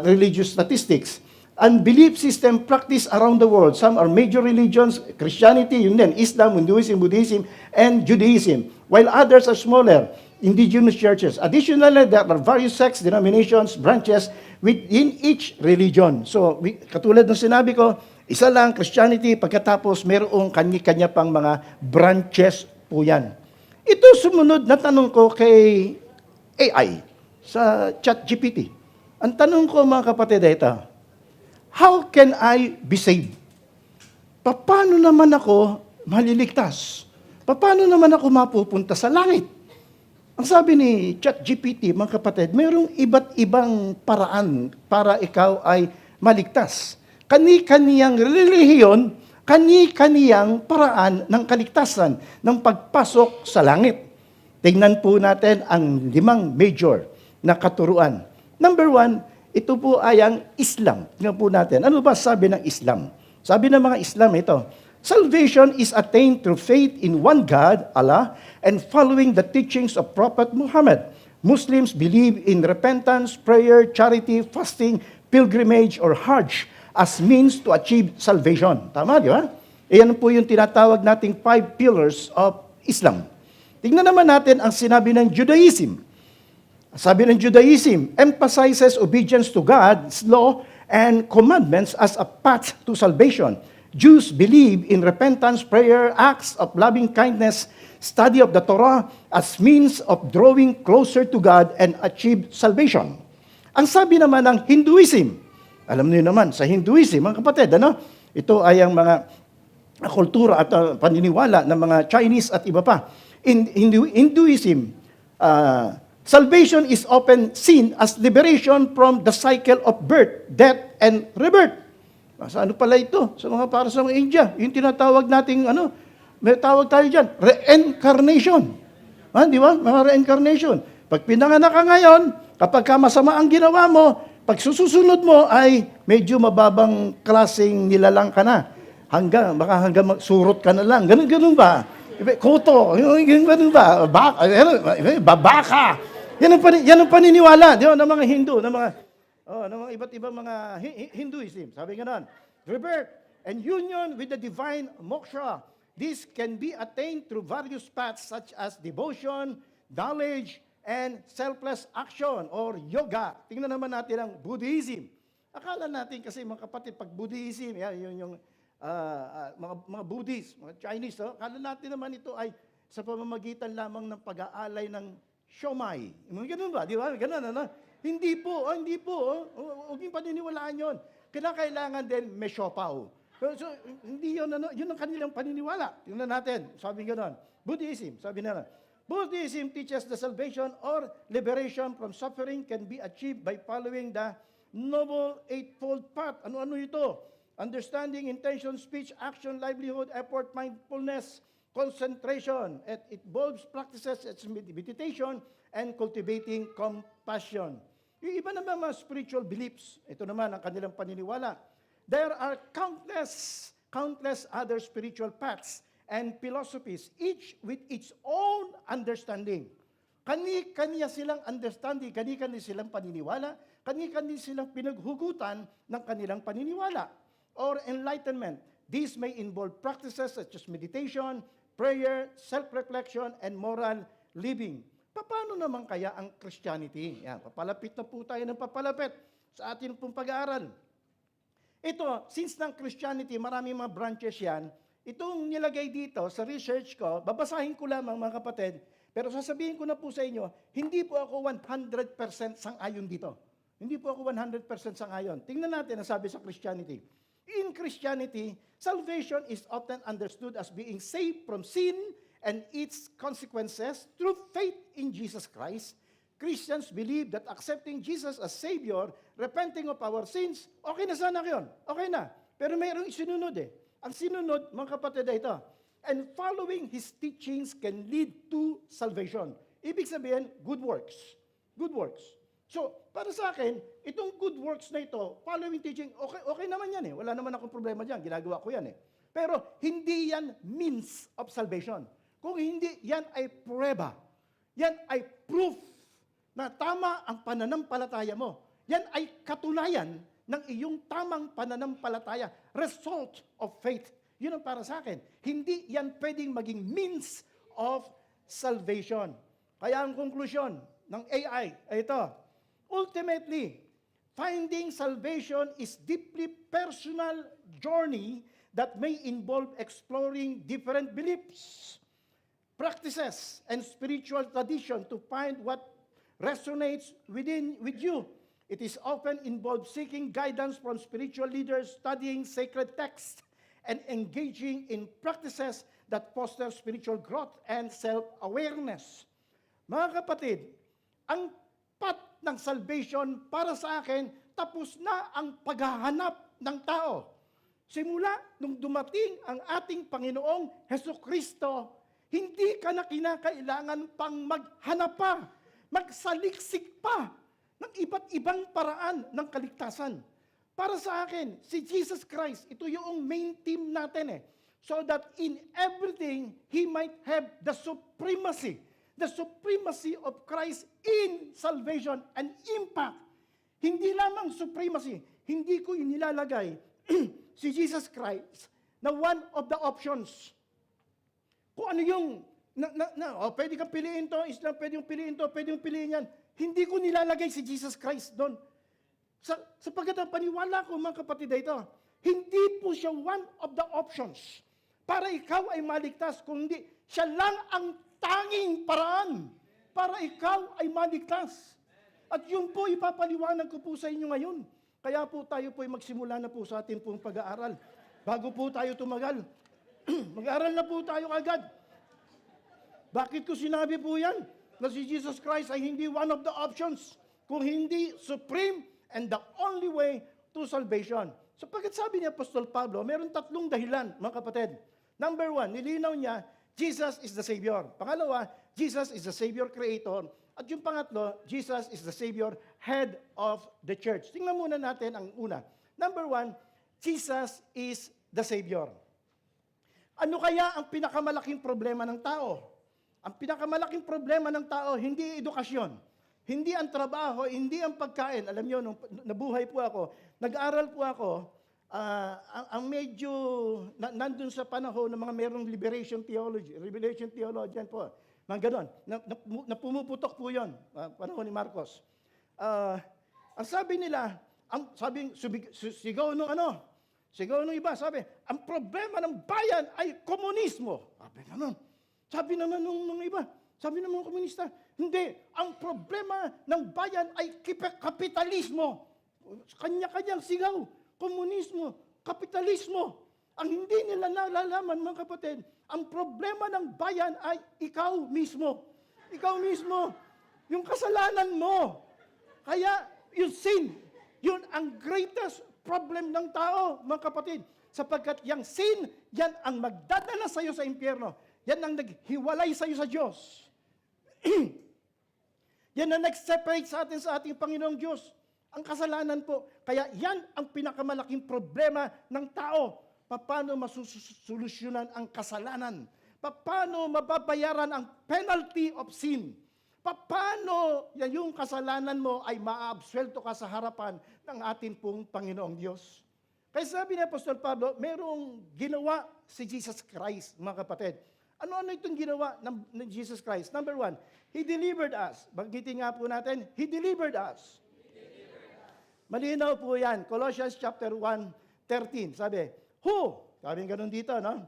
S5: religious statistics, and belief system practiced around the world. Some are major religions, Christianity, yun din, Islam, Hinduism, Buddhism, and Judaism, while others are smaller, indigenous churches. Additionally, there are various sects, denominations, branches within each religion. So, katulad ng sinabi ko, isa lang, Christianity, pagkatapos mayroong kanya-kanya pang mga branches po yan. Ito sumunod na tanong ko kay AI sa ChatGPT. Ang tanong ko mga kapatid ito, how can I be saved? Paano naman ako maliligtas? Paano naman ako mapupunta sa langit? Ang sabi ni ChatGPT, mga kapatid, mayroong iba't ibang paraan para ikaw ay maligtas. Kani-kaniyang relihiyon, kani-kaniyang paraan ng kaligtasan, ng pagpasok sa langit. Tingnan po natin ang 5 major na katuruan. Number 1, ito po ay ang Islam. Tingnan po natin. Ano ba sabi ng Islam? Sabi ng mga Islam ito, salvation is attained through faith in one God, Allah, and following the teachings of Prophet Muhammad. Muslims believe in repentance, prayer, charity, fasting, pilgrimage, or Hajj as means to achieve salvation. Tama, di ba? Iyan po yung tinatawag nating 5 pillars of Islam. Tingnan naman natin ang sinabi ng Judaism. Sabi ng Judaism, emphasizes obedience to God's law and commandments as a path to salvation. Jews believe in repentance, prayer, acts of loving kindness, study of the Torah as means of drawing closer to God and achieve salvation. Ang sabi naman ng Hinduism, alam niyo naman, sa Hinduism, mga kapatid, ito ay ang mga kultura at paniniwala ng mga Chinese at iba pa. In Hinduism, salvation is often seen as liberation from the cycle of birth, death, and rebirth. Sa ano pala ito? Sa mga para sa mga India, yung tinatawag nating may tawag tayo dyan, reincarnation. Di ba? Mga reincarnation. Pag pinanganak ka ngayon, kapag masama ang ginawa mo, pag susunod mo ay medyo mababang klaseng nilalang ka na. Hanggang surot ka na lang. Ganun ba? Koto, ganun ba? Babaka. Yan ang paniniwala, di ba, ng mga Hindu, ng mga iba't ibang mga Hinduism. Sabi nga nun, rebirth and union with the divine moksha. This can be attained through various paths such as devotion, knowledge, and selfless action or yoga. Tingnan naman natin ang Buddhism. Akala natin kasi mga kapatid, pag Buddhism, yung mga Buddhist, mga Chinese, akala natin naman ito ay sa pamamagitan lamang ng pag-aalay ng siomai. Ganun ba? Di ba? Ganun, Hindi po. Huwag yung paniniwalaan yun. Kailangan din may siopaw. So, hindi yun, yun ang kanilang paniniwala. Tingnan natin, sabi gano'n. Buddhism, sabi na Buddhism teaches the salvation or liberation from suffering can be achieved by following the Noble Eightfold Path. Ano-ano ito? understanding, intention, speech, action, livelihood, effort, mindfulness, concentration. It involves practices, it's meditation, and cultivating compassion. Yung iba naman mga spiritual beliefs, ito naman ang kanilang paniniwala. There are countless other spiritual paths and philosophies, each with its own understanding. Kani-kanya silang understanding, kani-kani silang paniniwala, kani-kani silang pinaghugutan ng kanilang paniniwala or enlightenment. These may involve practices such as meditation, prayer, self-reflection, and moral living. Paano naman kaya ang Christianity? Yan, papalapit na po tayo ng papalapit sa atin pong pag-aaral. Ito, since ng Christianity, marami mga branches yan, itong nilagay dito sa research ko, babasahin ko lamang mga kapatid, pero sasabihin ko na po sa inyo, hindi po ako 100% sang-ayon dito. Hindi po ako 100% sang-ayon. Tingnan natin ang sabi sa Christianity. In Christianity, salvation is often understood as being saved from sin and its consequences through faith in Jesus Christ. Christians believe that accepting Jesus as Savior, repenting of our sins, okay na sana yun. Okay na. Pero mayroong isinunod eh. Ang sinunod, mga kapatid, ay ito. And following His teachings can lead to salvation. Ibig sabihin, good works. Good works. So, para sa akin, itong good works na ito, following teaching, okay naman yan eh. Wala naman akong problema dyan. Ginagawa ko yan eh. Pero hindi yan means of salvation. Kung hindi, yan ay prueba. Yan ay proof na tama ang pananampalataya mo. Yan ay katunayan ng iyong tamang pananampalataya. Result of faith. Yun ang para sa akin. Hindi yan pwedeng maging means of salvation. Kaya ang konklusyon ng AI ay ito. Ultimately, finding salvation is deeply personal journey that may involve exploring different beliefs, practices, and spiritual tradition to find what resonates with you. It is often involved seeking guidance from spiritual leaders, studying sacred texts, and engaging in practices that foster spiritual growth and self-awareness. Mga kapatid, ang path ng salvation para sa akin, tapos na ang paghahanap ng tao. Simula nung dumating ang ating Panginoong Hesukristo, hindi ka na kinakailangan pang maghanap pa, magsaliksik pa ng iba't ibang paraan ng kaligtasan. Para sa akin, si Jesus Christ, ito yung main team natin eh. So that in everything, He might have the supremacy of Christ in salvation and impact. Hindi lamang supremacy, hindi ko inilalagay si Jesus Christ na one of the options. Kung ano yung, pwede kang piliin to, Islam, pwede yung piliin to, pwede yung piliin yan. Hindi ko nilalagay si Jesus Christ doon. Sapagkat ang paniwala ko, mga kapatid, ito, hindi po siya one of the options para ikaw ay maligtas, kundi siya lang ang tanging paraan para ikaw ay maligtas. At yun po ipapaliwanag ko po sa inyo ngayon. Kaya po tayo po ay magsimula na po sa ating pong pag-aaral. Bago po tayo tumagal, mag-aaral na po tayo agad. Bakit ko sinabi po yan? Na si Jesus Christ ay hindi one of the options, kung hindi supreme and the only way to salvation. Sapagkat sabi ni Apostol Pablo, meron tatlong dahilan, mga kapatid. Number one, nilinaw niya, Jesus is the Savior. Pangalawa, Jesus is the Savior Creator. At yung pangatlo, Jesus is the Savior, Head of the Church. Tingnan muna natin ang una. Number one, Jesus is the Savior. Ano kaya ang pinakamalaking problema ng tao? Ang pinakamalaking problema ng tao, hindi edukasyon, hindi ang trabaho, hindi ang pagkain. Alam niyo, nung nabuhay po ako, nag-aaral po ako, ang medyo nandun sa panahon ng mga merong liberation theologian po. Mga ganon. Na pumuputok po yun, panahon ni Marcos. Ang sabi nila, sigaw nung iba, sabi, ang problema ng bayan ay komunismo. Sabi naman nung iba, sabi ng mga komunista, hindi, ang problema ng bayan ay kapitalismo. Kanya-kanyang sigaw, komunismo, kapitalismo. Ang hindi nila nalalaman, mga kapatid, ang problema ng bayan ay ikaw mismo. Ikaw mismo. Yung kasalanan mo. Kaya yung sin, yun ang greatest problem ng tao, mga kapatid. Sapagkat yung sin, yan ang magdadala sa iyo sa impyerno. Yan ang naghiwalay sa iyo sa Diyos. Yan ang nag-separate sa atin sa ating Panginoong Diyos. Ang kasalanan po. Kaya yan ang pinakamalaking problema ng tao. Paano masusolusyonan ang kasalanan? Paano mababayaran ang penalty of sin? Paano yung kasalanan mo ay maaabsuelto ka sa harapan ng ating pong Panginoong Diyos? Kaya sabi ni Apostol Pablo, merong ginawa si Jesus Christ, mga kapatid. Ano-ano itong ginawa ng Jesus Christ? Number 1, He delivered us. Banggitin nga po natin, He delivered us. Malinaw po yan. Colossians chapter 1:13. Sabi, who? Sabi ganun dito, no?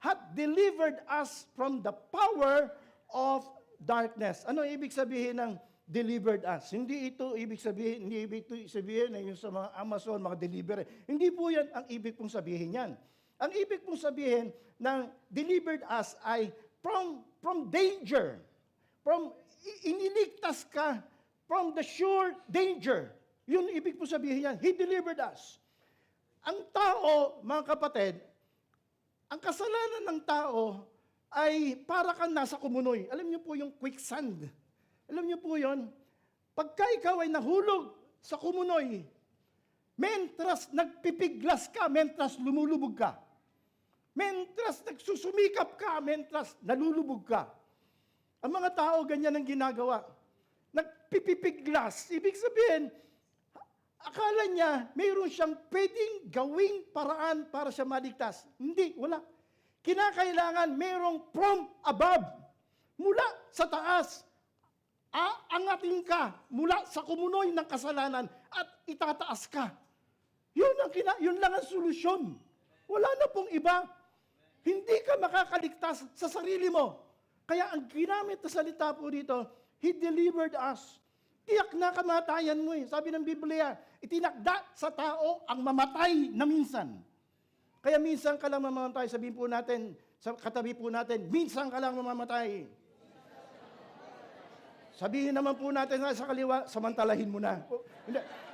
S5: Hath delivered us from the power of darkness. Ano ibig sabihin ng delivered us? Hindi ibig sabihin na yung sa mga Amazon, mga delivery. Hindi po yan ang ibig pong sabihin yan. Ang ibig pong sabihin ng delivered us ay from danger. Iniligtas ka from the sure danger. Yun ibig pong sabihin yan. He delivered us. Ang tao, mga kapatid, ang kasalanan ng tao ay para kang nasa kumunoy. Alam niyo po yung quicksand. Alam niyo po yun? Pagka ikaw ay nahulog sa kumunoy, mentras nagpipiglas ka, mentras lumulubog ka. Mentras nagsusumikap ka, mentras nalulubog ka. Ang mga tao ganyan ang ginagawa. Nagpipipiglas. Ibig sabihin, akala niya mayroon siyang pwedeng gawing paraan para siya maligtas. Hindi, wala. Kinakailangan mayroong from above, mula sa taas. Aangatin ka mula sa kumunoy ng kasalanan at itataas ka. Yun lang ang solusyon. Wala na pong iba. Hindi ka makakaligtas sa sarili mo. Kaya ang ginamit na salita po dito, He delivered us. Tiyak na kamatayan mo eh. Sabi ng Biblia, itinakda sa tao ang mamatay na minsan. Kaya minsan ka lang mamamatay. Sabihin po natin, sa katabi po natin, minsan ka lang mamamatay. Sabihin naman po natin sa kaliwa, samantalahin mo na.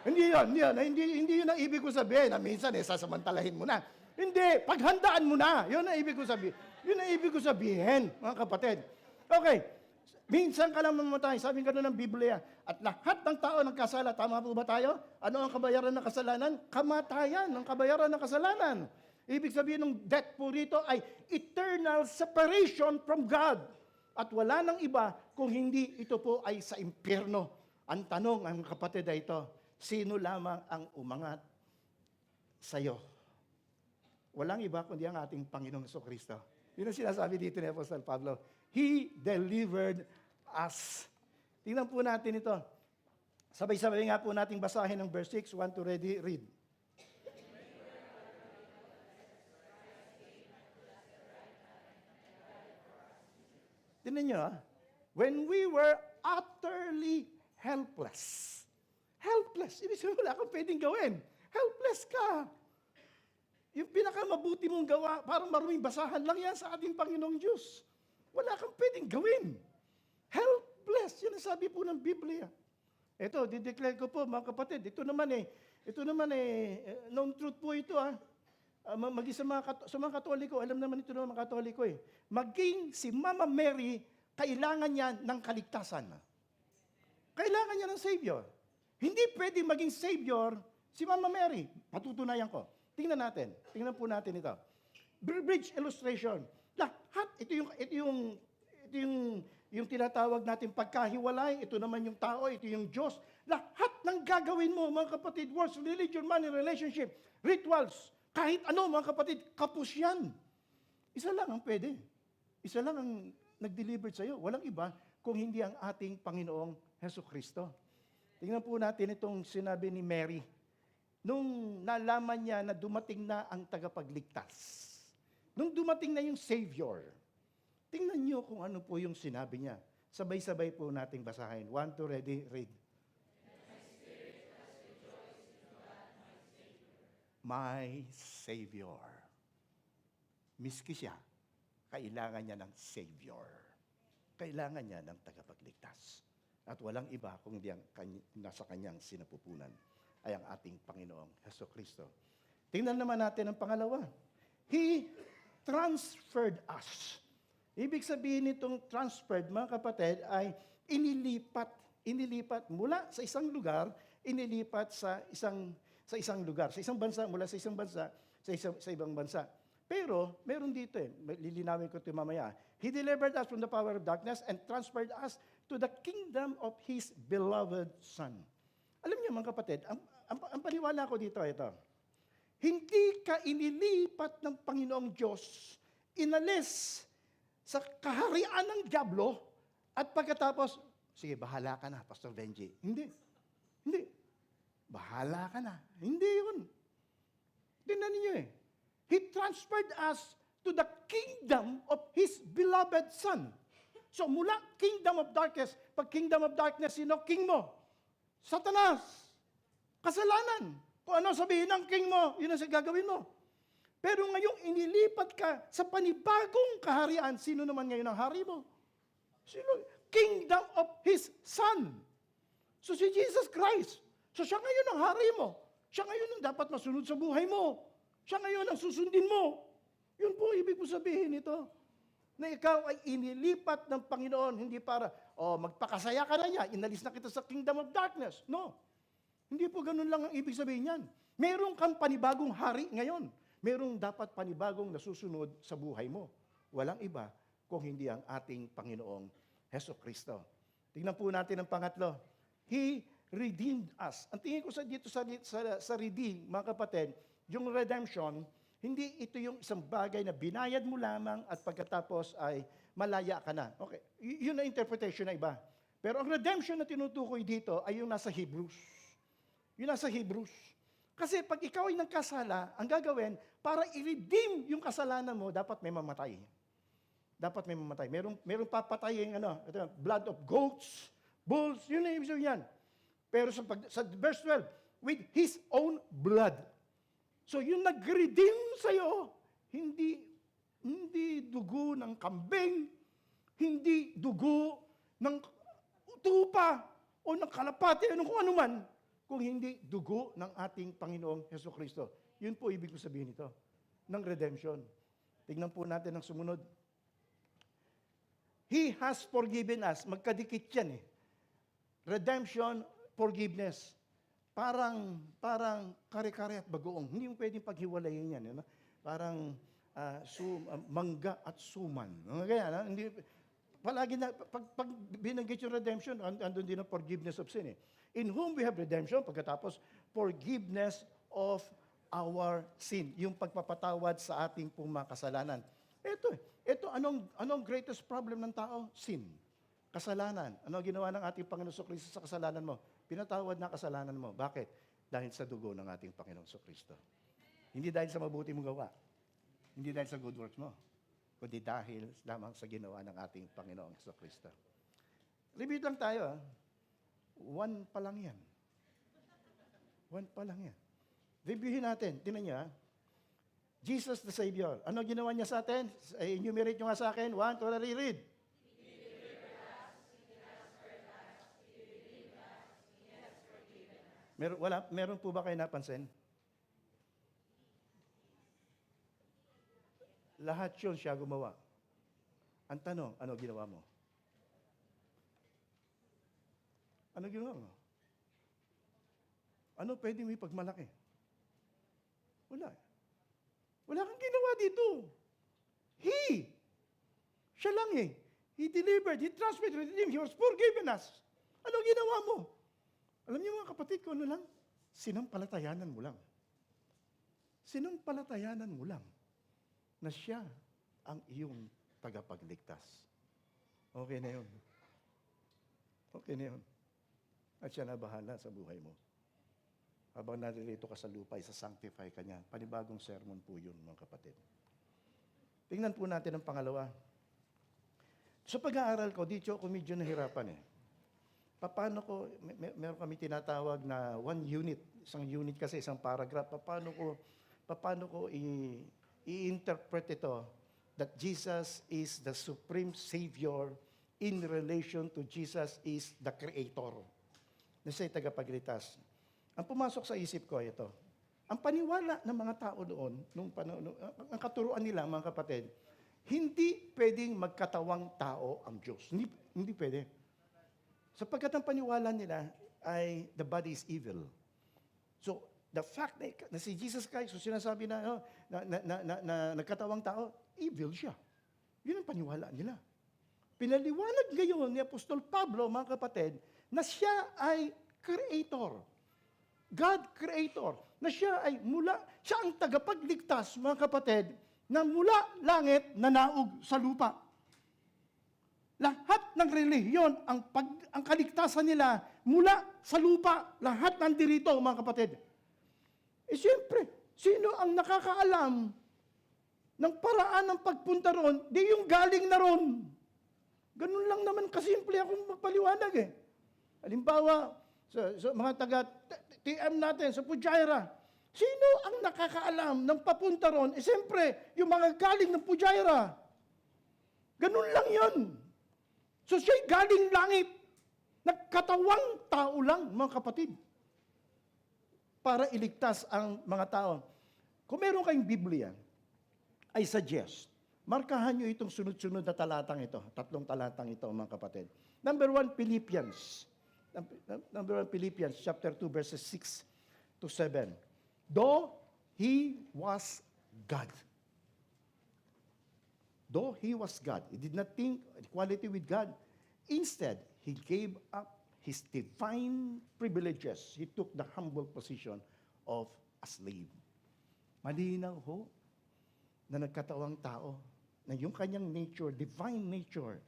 S5: Hindi yun ang ibig ko sabihin. Na minsan sasamantalahin mo na. Hindi, paghandaan mo na. Yun ang ibig ko sabihin. Yun ang ibig ko sabihin, mga kapatid. Okay, minsan ka lang mamamatay. Sabi ka ng Biblia. At lahat ng tao nagkasala. Tama po ba tayo? Ano ang kabayaran ng kasalanan? Kamatayan ang kabayaran ng kasalanan. Ibig sabihin ng death po rito ay eternal separation from God. At wala nang iba kung hindi ito po ay sa impyerno. Ang tanong, ang kapatid ay ito, sino lamang ang umangat sa iyo? Walang iba kundi ang ating Panginoong Jesucristo. Yun ang sinasabi dito ni Apostol Pablo. He delivered us. Tingnan po natin ito. Sabay-sabay nga po nating basahin ng verse 6. 1 to ready, read. Tingnan nyo, when we were utterly helpless. Helpless. Ibig sabihin, wala kang pwedeng gawin. Helpless ka. Yung pinakamabuti mong gawa, parang maruming basahan lang yan sa ating Panginoong Diyos. Wala kang pwedeng gawin. Helpless. Yan ang sabi po ng Biblia. Ito, dideclare ko po, mga kapatid, ito naman known truth po ito maging sa mga Katoliko, alam naman ito ng mga Katoliko maging si Mama Mary, kailangan niya ng kaligtasan. Kailangan niya ng Savior. Hindi pwedeng maging Savior si Mama Mary. Patutunayan ko. Tingnan po natin ito. Bridge illustration. Lahat, ito yung tinatawag natin pagkahiwalay, ito naman yung tao, ito yung Diyos. Lahat ng gagawin mo, mga kapatid, works, religion, money, relationship, rituals, kahit ano, mga kapatid, kapos yan. Isa lang ang pwede. Isa lang ang nag-deliver sa iyo. Walang iba kung hindi ang ating Panginoong Jesucristo. Tingnan po natin itong sinabi ni Mary. Nung nalaman niya na dumating na ang tagapagligtas. Nung dumating na yung Savior. Tingnan niyo kung ano po yung sinabi niya. Sabay-sabay po nating basahin. 1, 2, ready, read. My Savior. Miski siya, kailangan niya ng Savior. Kailangan niya ng tagapagligtas. At walang iba kung di ang nasa kanyang sinapupunan. ay ang ating Panginoong Hesukristo. Tingnan naman natin ang pangalawa. He transferred us. Ibig sabihin nitong transferred, mga kapatid, ay inilipat mula sa isang lugar, inilipat sa isang lugar, sa isang bansa, mula sa isang bansa sa ibang bansa. Pero, meron dito lilinawin ko ito mamaya. He delivered us from the power of darkness and transferred us to the kingdom of His beloved Son. Alam niyo mga kapatid, ang paniwala ko dito, ito. Hindi ka inilipat ng Panginoong Diyos, inalis sa kaharian ng dyablo, at pagkatapos, sige, bahala ka na, Pastor Benji. Hindi. Bahala ka na. Hindi yun. Tingnan ninyo He transferred us to the kingdom of His beloved Son. So mula kingdom of darkness, pag kingdom of darkness, sino king mo? Satanas. Kasalanan. Kung ano sabihin ng king mo, yun ang gagawin mo. Pero ngayong inilipat ka sa panibagong kaharian, sino naman ngayon ang hari mo? Sino? Kingdom of His Son. So si Jesus Christ. So siya ngayon ang hari mo. Siya ngayon ang dapat masunod sa buhay mo. Siya ngayon ang susundin mo. Yun po ibig po sabihin ito. Na ikaw ay inilipat ng Panginoon, hindi para, magpakasaya ka na niya, inalis na kita sa kingdom of darkness. No. Hindi po ganun lang ang ibig sabihin niyan. Meron kang panibagong hari ngayon. Merong dapat panibagong nasusunod sa buhay mo. Walang iba kung hindi ang ating Panginoong Hesukristo. Tingnan po natin ang pangatlo. He redeemed us. Ang tingin ko dito sa redeem, mga kapatid, yung redemption, hindi ito yung isang bagay na binayad mo lamang at pagkatapos ay malaya ka na. Okay, yun na interpretation na iba. Pero ang redemption na tinutukoy dito ay yung nasa Hebrews. Yung nasa Hebrews. Kasi pag ikaw ay nagkasala, ang gagawin, para i-redeem yung kasalanan mo, dapat may mamatay. Dapat may mamatay. Merong papatayin, blood of goats, bulls, yun na ibig sabihin yan. Pero sa verse 12, with His own blood. So yung nag-redeem sa'yo, hindi dugo ng kambing, hindi dugo ng tupa, o ng kalapati, o kung ano man, kung hindi dugo ng ating Panginoong Hesukristo. Yun po ibig ko sabihin nito, ng redemption. Tingnan po natin ang sumunod. He has forgiven us. Magkadikit yan Redemption, forgiveness. Parang kare-kare at bagoong. Hindi mo pwedeng paghiwalayin yan. Parang mangga at suman. Kaya, hindi, palagi na, pag binanggit yung redemption, andun din ang forgiveness of sin In whom we have redemption, pagkatapos, forgiveness of our sin. Yung pagpapatawad sa ating pong mga kasalanan. Ito, anong greatest problem ng tao? Sin. Kasalanan. Ano ginawa ng ating Panginoon Kristo sa kasalanan mo? Pinatawad na kasalanan mo. Bakit? Dahil sa dugo ng ating Panginoon Kristo. Hindi dahil sa mabuti mong gawa. Hindi dahil sa good works mo. Kundi dahil lamang sa ginawa ng ating Panginoong Kristo. Review lang tayo. One pa lang yan. One pa lang yan. Reviewin natin. Tingnan niyo Jesus the Savior. Ano ginawa niya sa atin? Enumerate nyo nga sa akin. 1, 2, 3, read. Meron po ba kayo napansin? Lahat yun siya gumawa. Ang tanong, ano ginawa mo? Ano ginawa mo? Ano pwede mo ipagmalaki? Wala. Wala kang ginawa dito. Siya lang He delivered, He transferred, He redeemed, He was forgiven us. Ano ginawa mo? Alam niyo mga kapatid ko, ano lang? Sinampalatayanan mo lang. Sinampalatayanan mo lang na siya ang iyong tagapagligtas. Okay na yun. Okay na yun. At siya na bahala sa buhay mo. Habang naririto ka sa lupa, isa-sanctify ka niya. Panibagong sermon po yun, mga kapatid. Tingnan po natin ang pangalawa. Sa pag-aaral ko, dito ako medyo nahirapan Paano ko, meron kami tinatawag na one unit, isang unit kasi, isang paragraph. Paano ko i-interpret ito that Jesus is the supreme Savior in relation to Jesus is the Creator. Na siya'y tagapagligtas. ang pumasok sa isip ko ito. Ang paniwala ng mga tao noon, ang katuruan nila, mga kapatid, hindi pwedeng magkatawang tao ang Diyos. Hindi pwede. Sapagkat ang paniwala nila ay the body is evil. So, the fact na si Jesus Christ, so sinasabi na nagkatawang tao, evil siya. Yun ang paniwala nila. Pinaliwanag ngayon ni Apostol Pablo, mga kapatid, na siya ay creator. God creator. Na siya ay siya ang tagapagligtas, mga kapatid, na mula langit na naog sa lupa. Lahat ng relihiyon, ang kaligtasan nila mula sa lupa, lahat nandirito, mga kapatid. Siyempre, sino ang nakakaalam ng paraan ng pagpunta ron? Di yung galing na ron. Ganun lang naman kasimple akong magpaliwanag eh. Halimbawa, sa mga taga-TM natin, sa Pujaira, sino ang nakakaalam ng papunta ron? Siyempre, yung mga galing ng Pujaira. Ganun lang yun. So siya'y galing langit. Nagkatawang tao lang, mga kapatid. Para iligtas ang mga tao. Kung meron kayong Biblia, I suggest, markahan nyo itong sunod-sunod na talatang ito. 3 talatang ito, mga kapatid. Number 1, Philippians. Number 1, Philippians, chapter 2, verses 6 to 7. Though he was God. Though he was God, he did not think equality with God. Instead, he gave up his divine privileges. He took the humble position of a slave. Malinaw ho na nagkatawang tao, na yung kanyang nature, divine nature,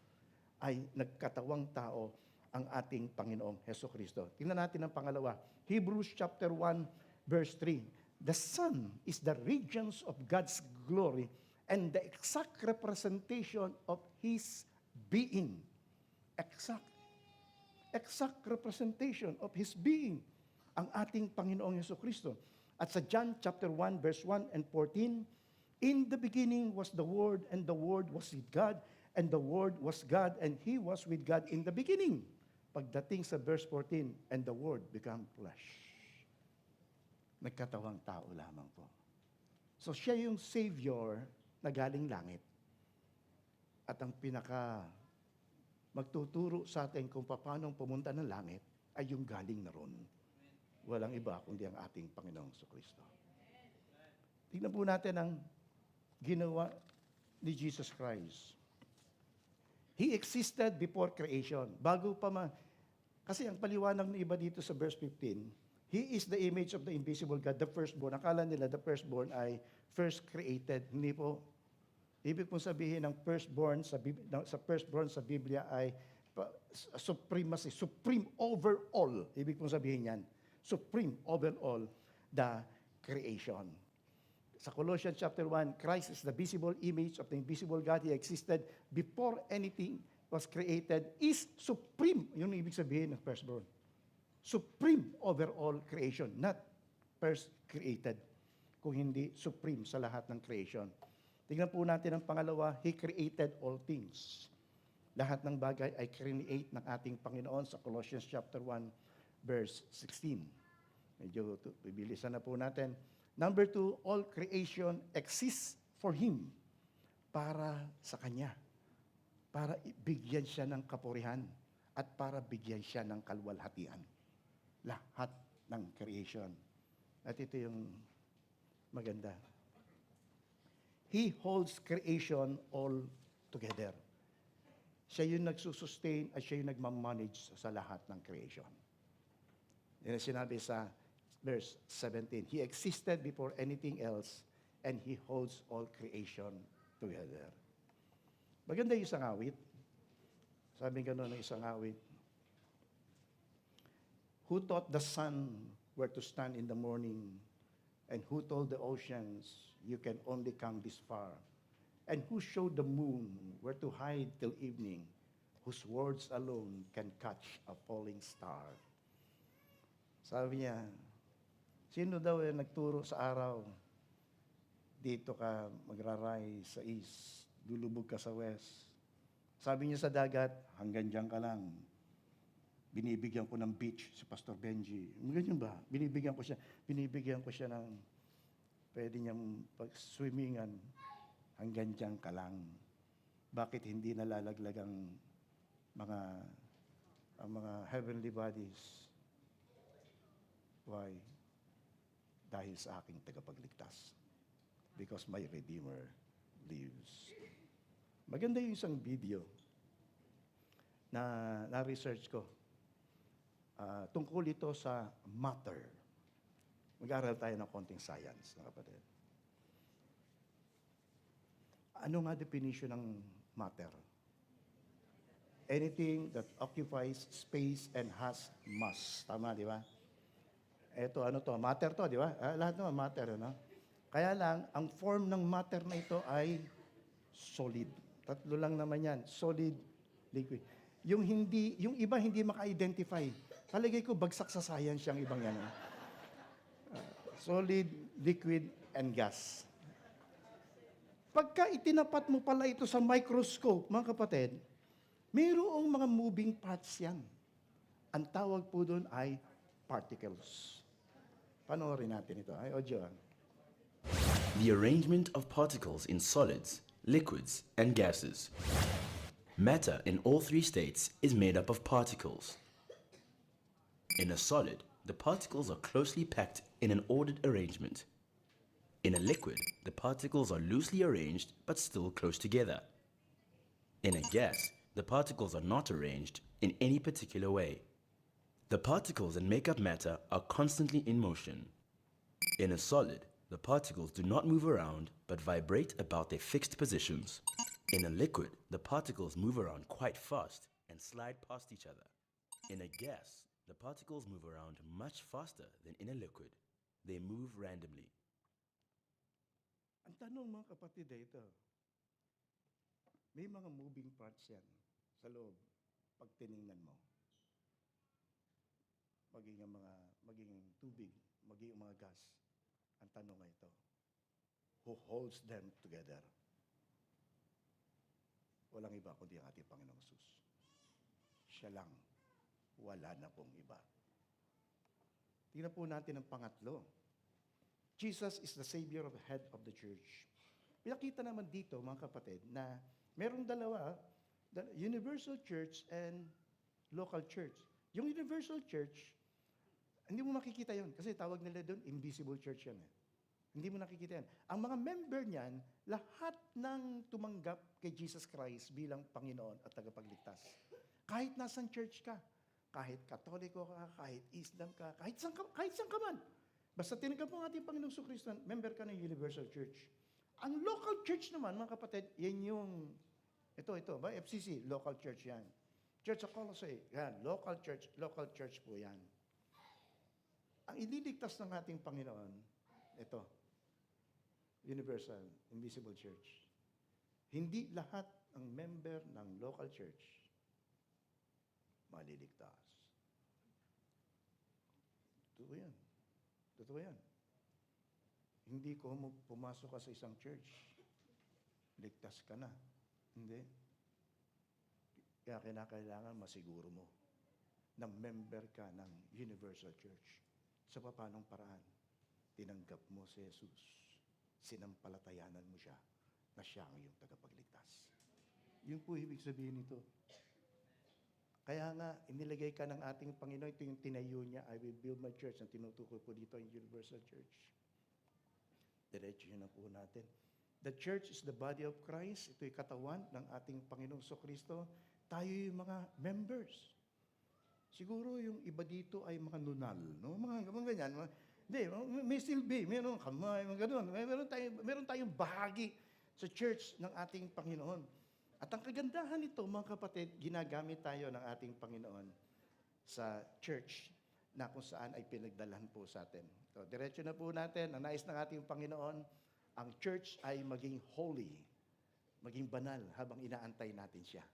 S5: ay nagkatawang tao ang ating Panginoong Hesukristo. Tingnan natin ang pangalawa. Hebrews chapter 1, verse 3. The Son is the radiance of God's glory and the exact representation of His being. Exact representation of His being, ang ating Panginoong Hesukristo. At sa John chapter 1, verse 1 and 14, in the beginning was the Word, and the Word was with God, and the Word was God, and He was with God in the beginning. Pagdating sa verse 14, and the Word became flesh. Nagkatawang tao lamang po. So siya yung Savior na galing langit. At ang pinaka magtuturo sa atin kung paano pumunta ng langit ay yung galing na ron. Walang iba kundi ang ating Panginoong Kristo. Tingnan po natin ang ginawa ni Jesus Christ. He existed before creation. Kasi ang paliwanag ng iba dito sa verse 15, He is the image of the invisible God, the firstborn. Akala nila the firstborn ay first created. Hindi po. Ibig pong sabihin ng firstborn sa Biblia ay supremacy, supreme over all. Ibig pong sabihin yan, supreme over all the creation. Sa Colossians chapter 1, Christ is the visible image of the invisible God. He existed before anything was created, is supreme. Yun ang ibig sabihin ng firstborn. Supreme over all creation, not first created, kung hindi supreme sa lahat ng creation. Tingnan po natin ang pangalawa, He created all things. Lahat ng bagay ay create ng ating Panginoon sa Colossians chapter 1, verse 16. Medyo bibilisan na po natin. Number 2, all creation exists for Him, para sa Kanya, para bigyan siya ng kapurihan, at para bigyan siya ng kalwalhatian. Lahat ng creation. At ito yung maganda. He holds creation all together. Siya yung nagsusustain at siya yung nagmamanage sa lahat ng creation. Yan ang sinabi sa verse 17. He existed before anything else and He holds all creation together. Maganda yung isang awit. Sabi gano'n ng isang awit. Who taught the sun where to stand in the morning? And who told the oceans, you can only come this far? And who showed the moon where to hide till evening? Whose words alone can catch a falling star? Sabi niya, sino daw yung nagturo sa araw? Dito ka magraray sa east, lulubog ka sa west. Sabi niya sa dagat, hanggang diyan ka lang. binibigyan ko ng beach si Pastor Benji. Ganyan ba? Binibigyan ko siya ng pwede niyang pag-swimmingan hanggang diyan ka lang. Bakit hindi nalalaglag ang mga heavenly bodies? Why? Dahil sa aking tagapagligtas. Because my Redeemer lives. Maganda yung isang video na na-research ko. Tungkol ito sa matter. Mag-aaral tayo ng konting science, mga kapatid. Ano nga definition ng matter? Anything that occupies space and has mass. Tama, di ba? Ito, ano to? Matter to, di ba? Lahat naman matter, no? Kaya lang, ang form ng matter na ito ay solid. Tatlo lang naman yan. Solid, liquid. Yung iba hindi maka-identify. Palagay ko, bagsak sa science yung ibang yan. Solid, liquid, and gas. Pagka itinapat mo pala ito sa microscope, mga kapatid, mayroong mga moving parts yan. Ang tawag po doon ay particles. Panoorin natin ito. Ay, audio.
S7: The arrangement of particles in solids, liquids, and gases. Matter in all three states is made up of particles. In a solid, the particles are closely packed in an ordered arrangement. In a liquid, the particles are loosely arranged but still close together. In a gas, the particles are not arranged in any particular way. The particles that make up matter are constantly in motion. In a solid, the particles do not move around but vibrate about their fixed positions. In a liquid, the particles move around quite fast and slide past each other. In a gas, the particles move around much faster than in a liquid. They move randomly.
S5: Ang tanong, mga kapatid, ito. May mga moving parts yan sa loob pag tiningnan mo. Maging tubig, maging mga gas. Ang tanong nga ito, who holds them together? Walang iba kundi ang ating Panginoong Hesus. Siya lang. Wala na pong iba. Tingnan po natin ang pangatlo. Jesus is the Savior of the head of the church. Pinakita naman dito, mga kapatid, na merong dalawa, the universal church and local church. Yung universal church, hindi mo makikita yon kasi tawag nila doon, invisible church yan. Hindi mo nakikita yan. Ang mga member niyan, lahat ng tumanggap kay Jesus Christ bilang Panginoon at tagapagligtas. Kahit nasan church ka, kahit Katoliko ka, kahit Islam ka, kahit saan ka man. Basta tinanggap mo ang ating Panginoong Kristo, member ka ng Universal Church. Ang local church naman, mga kapatid, yan yung, ito, ba? FCC, local church yan. Church of Colossae, yan, local church po yan. Ang ililigtas ng ating Panginoon, ito, Universal, Invisible Church. Hindi lahat ng member ng local church maliligtas. Totoo yan. Totoo yan. Hindi ko pumasok ka sa isang church, ligtas ka na. Hindi. Kaya kinakailangan masiguro mo na member ka ng Universal Church. Sa paanong paraan? Tinanggap mo si Jesus. Sinampalatayanan mo siya na siya ang iyong tagapagligtas. Yun po ibig sabihin nito. Kaya nga, inilagay ka ng ating Panginoon, ito yung tinayo niya, I will build my church, ang tinutukoy po dito yung Universal Church. Diretso yun na po natin. The church is the body of Christ. Ito'y katawan ng ating Panginoong Kristo. Tayo yung mga members. Siguro yung iba dito ay mga nunal, no? Mga ganyan. Hindi, may still be. Meron kamay, mga ganun. Meron tayong bahagi sa church ng ating Panginoon. At ang kagandahan nito, mga kapatid, ginagamit tayo ng ating Panginoon sa church na kung saan ay pinagdalhan po sa atin. So, diretso na po natin. Ang nais ng ating Panginoon, ang church ay maging holy, maging banal habang inaantay natin siya.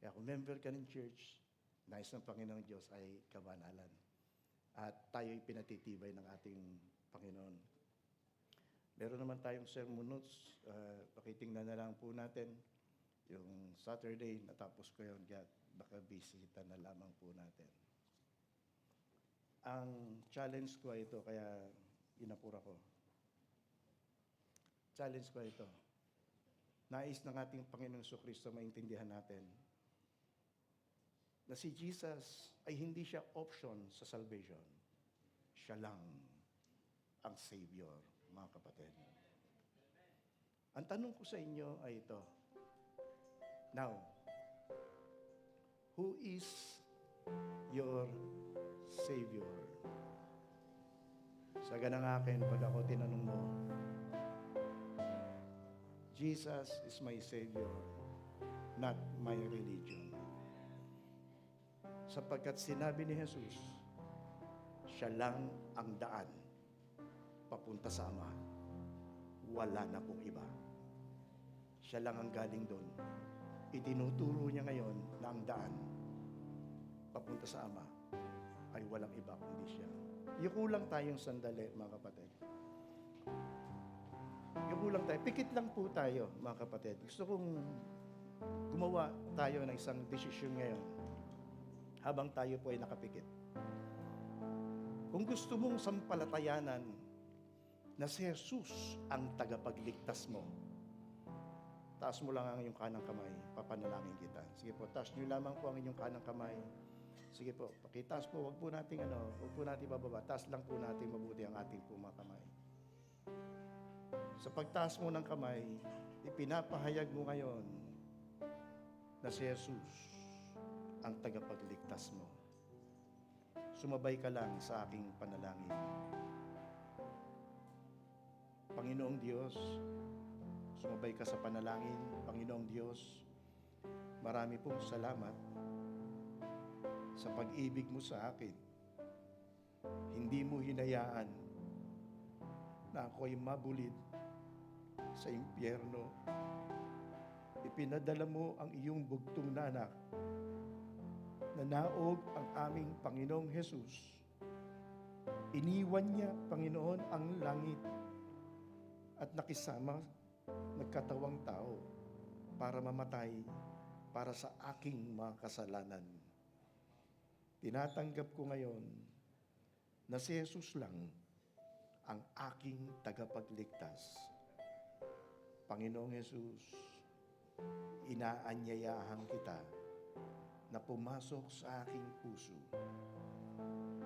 S5: Kaya kung member ka ng church, nais ng Panginoong Diyos ay kabanalan. At tayo'y pinatitibay ng ating Panginoon. Meron naman tayong sermon notes. Pakitingnan na lang po natin yung Saturday, natapos ko yun, kaya baka bisita na lamang po natin. Ang challenge ko ay ito, kaya inapura ko. Challenge ko ay ito. Nais ng ating Panginoong Kristo maintindihan natin na si Jesus ay hindi siya option sa salvation. Siya lang ang Savior, mga kapatid. Ang tanong ko sa inyo ay ito. Now, who is your Savior? Sa ganang akin, pag ako tinanong mo, Jesus is my Savior, not my religion. Sapagkat sinabi ni Jesus, siya lang ang daan papunta sa Ama. Wala na pong iba. Siya lang ang galing doon. Itinuturo niya ngayon na ang daan papunta sa Ama ay walang iba kundi siya. Yuko lang tayong sandali, mga kapatid. Yuko lang tayo. Pikit lang po tayo, mga kapatid. Gusto kong gumawa tayo ng isang desisyon ngayon habang tayo po ay nakapikit. Kung gusto mong sampalatayanan na si Jesus ang tagapagligtas mo, taas mo lang ang iyong kanang kamay, papanalangin kita. Sige po, taas niyo lamang po ang inyong kanang kamay. Sige po, pakitaas po, wag po nating wag po nating bababa. Taas lang po natin mabuti ang ating po mga kamay. Sa pagtaas mo ng kamay, ipinapahayag mo ngayon na si Jesus ang tagapagligtas mo. Sumabay ka lang sa aking panalangin. Panginoong Diyos, sumabay ka sa panalangin. Panginoong Diyos, marami pong salamat sa pag-ibig mo sa akin. Hindi mo hinayaan na ako'y mabulid sa impyerno. Ipinadala mo ang iyong bugtong na anak na naog ang aming Panginoong Jesus. Iniwan niya, Panginoon, ang langit at nakisama, nagkatawang tao para mamatay para sa aking mga kasalanan. Tinatanggap ko ngayon na si Jesus lang ang aking tagapagligtas. Panginoong Jesus, inaanyayahan kita na pumasok sa aking puso.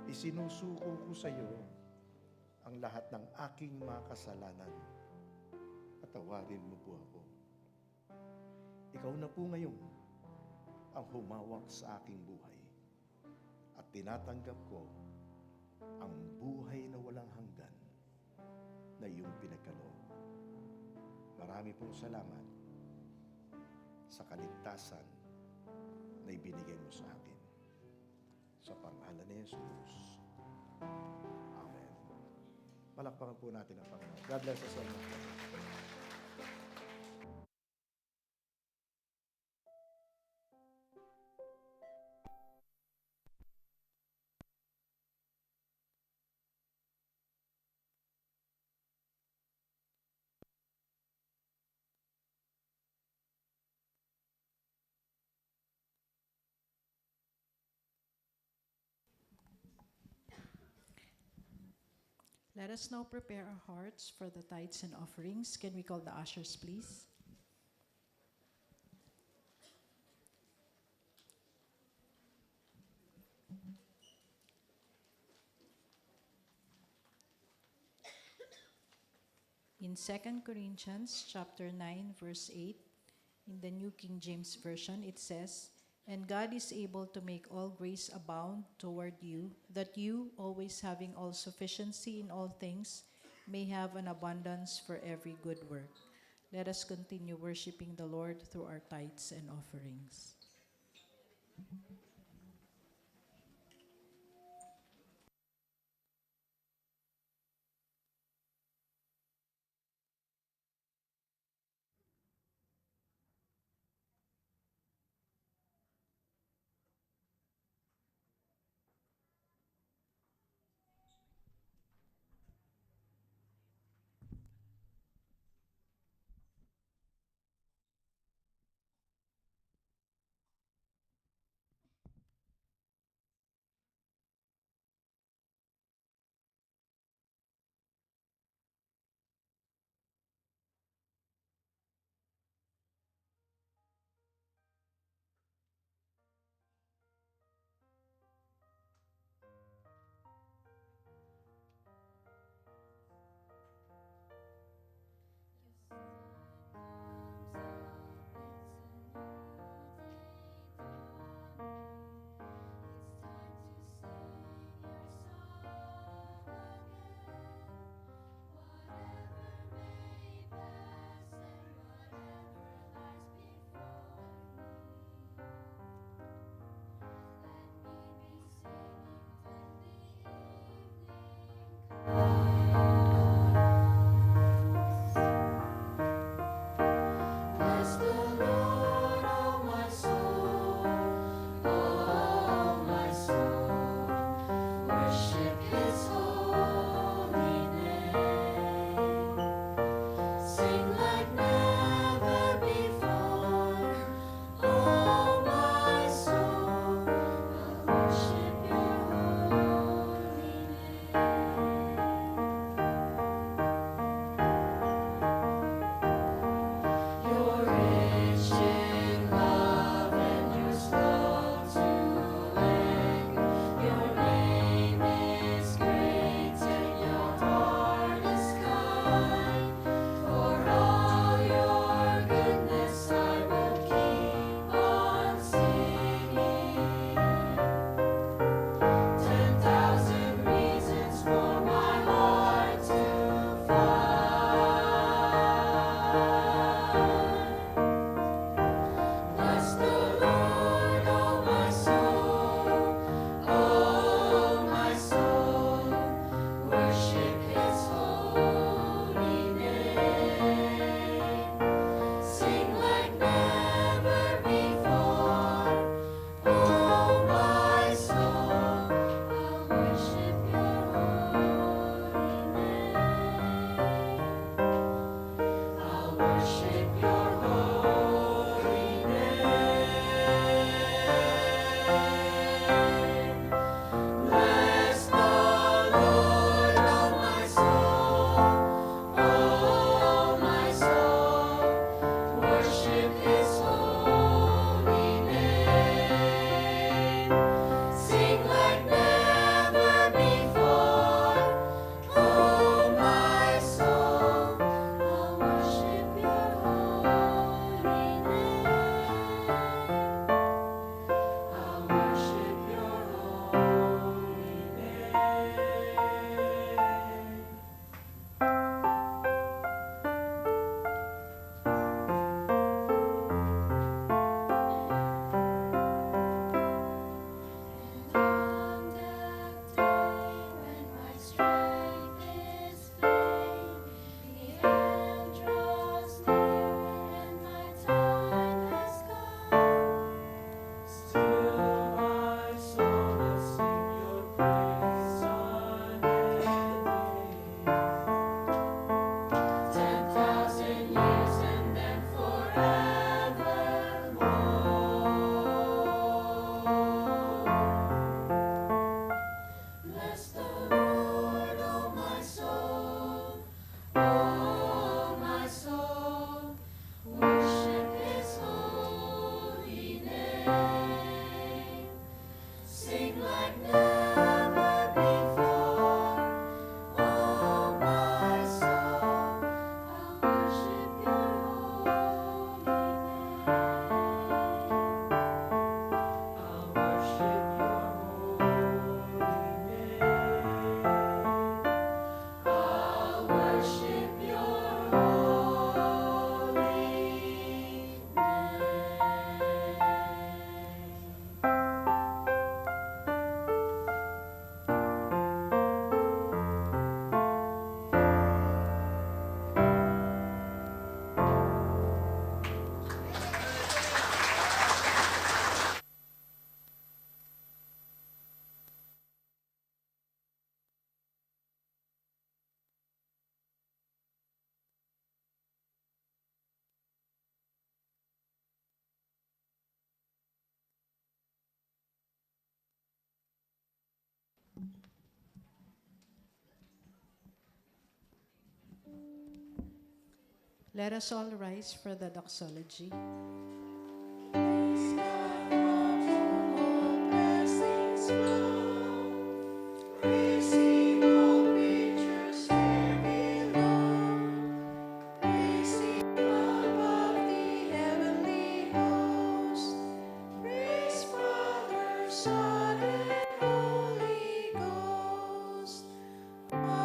S5: Isinusuko ko sa iyo ang lahat ng aking mga kasalanan. Patawarin mo po ako. Ikaw na po ngayon ang humawak sa aking buhay. At tinatanggap ko ang buhay na walang hanggan na iyong pinagkaloob. Marami pong salamat sa kaligtasan na ibinigay mo sa akin. Sa pangalan ni Jesus. Amen. Palakpakan po natin ang Panginoon. God bless us all.
S6: Let us now prepare our hearts for the tithes and offerings. Can we call the ushers, please? In 2 Corinthians chapter 9, verse 8, in the New King James Version, it says, "And God is able to make all grace abound toward you, that you, always having all sufficiency in all things, may have an abundance for every good work." Let us continue worshiping the Lord through our tithes and offerings.
S4: Sing like never before. Oh, my soul, I'll worship your holy name. I'll worship your holy name. I'll worship your holy name.
S6: Let us all rise for the doxology.
S4: Praise God from whom all blessings flow. Praise Him, all creatures here below. Praise Him above the heavenly host. Praise Father, Son, and Holy Ghost. Amen.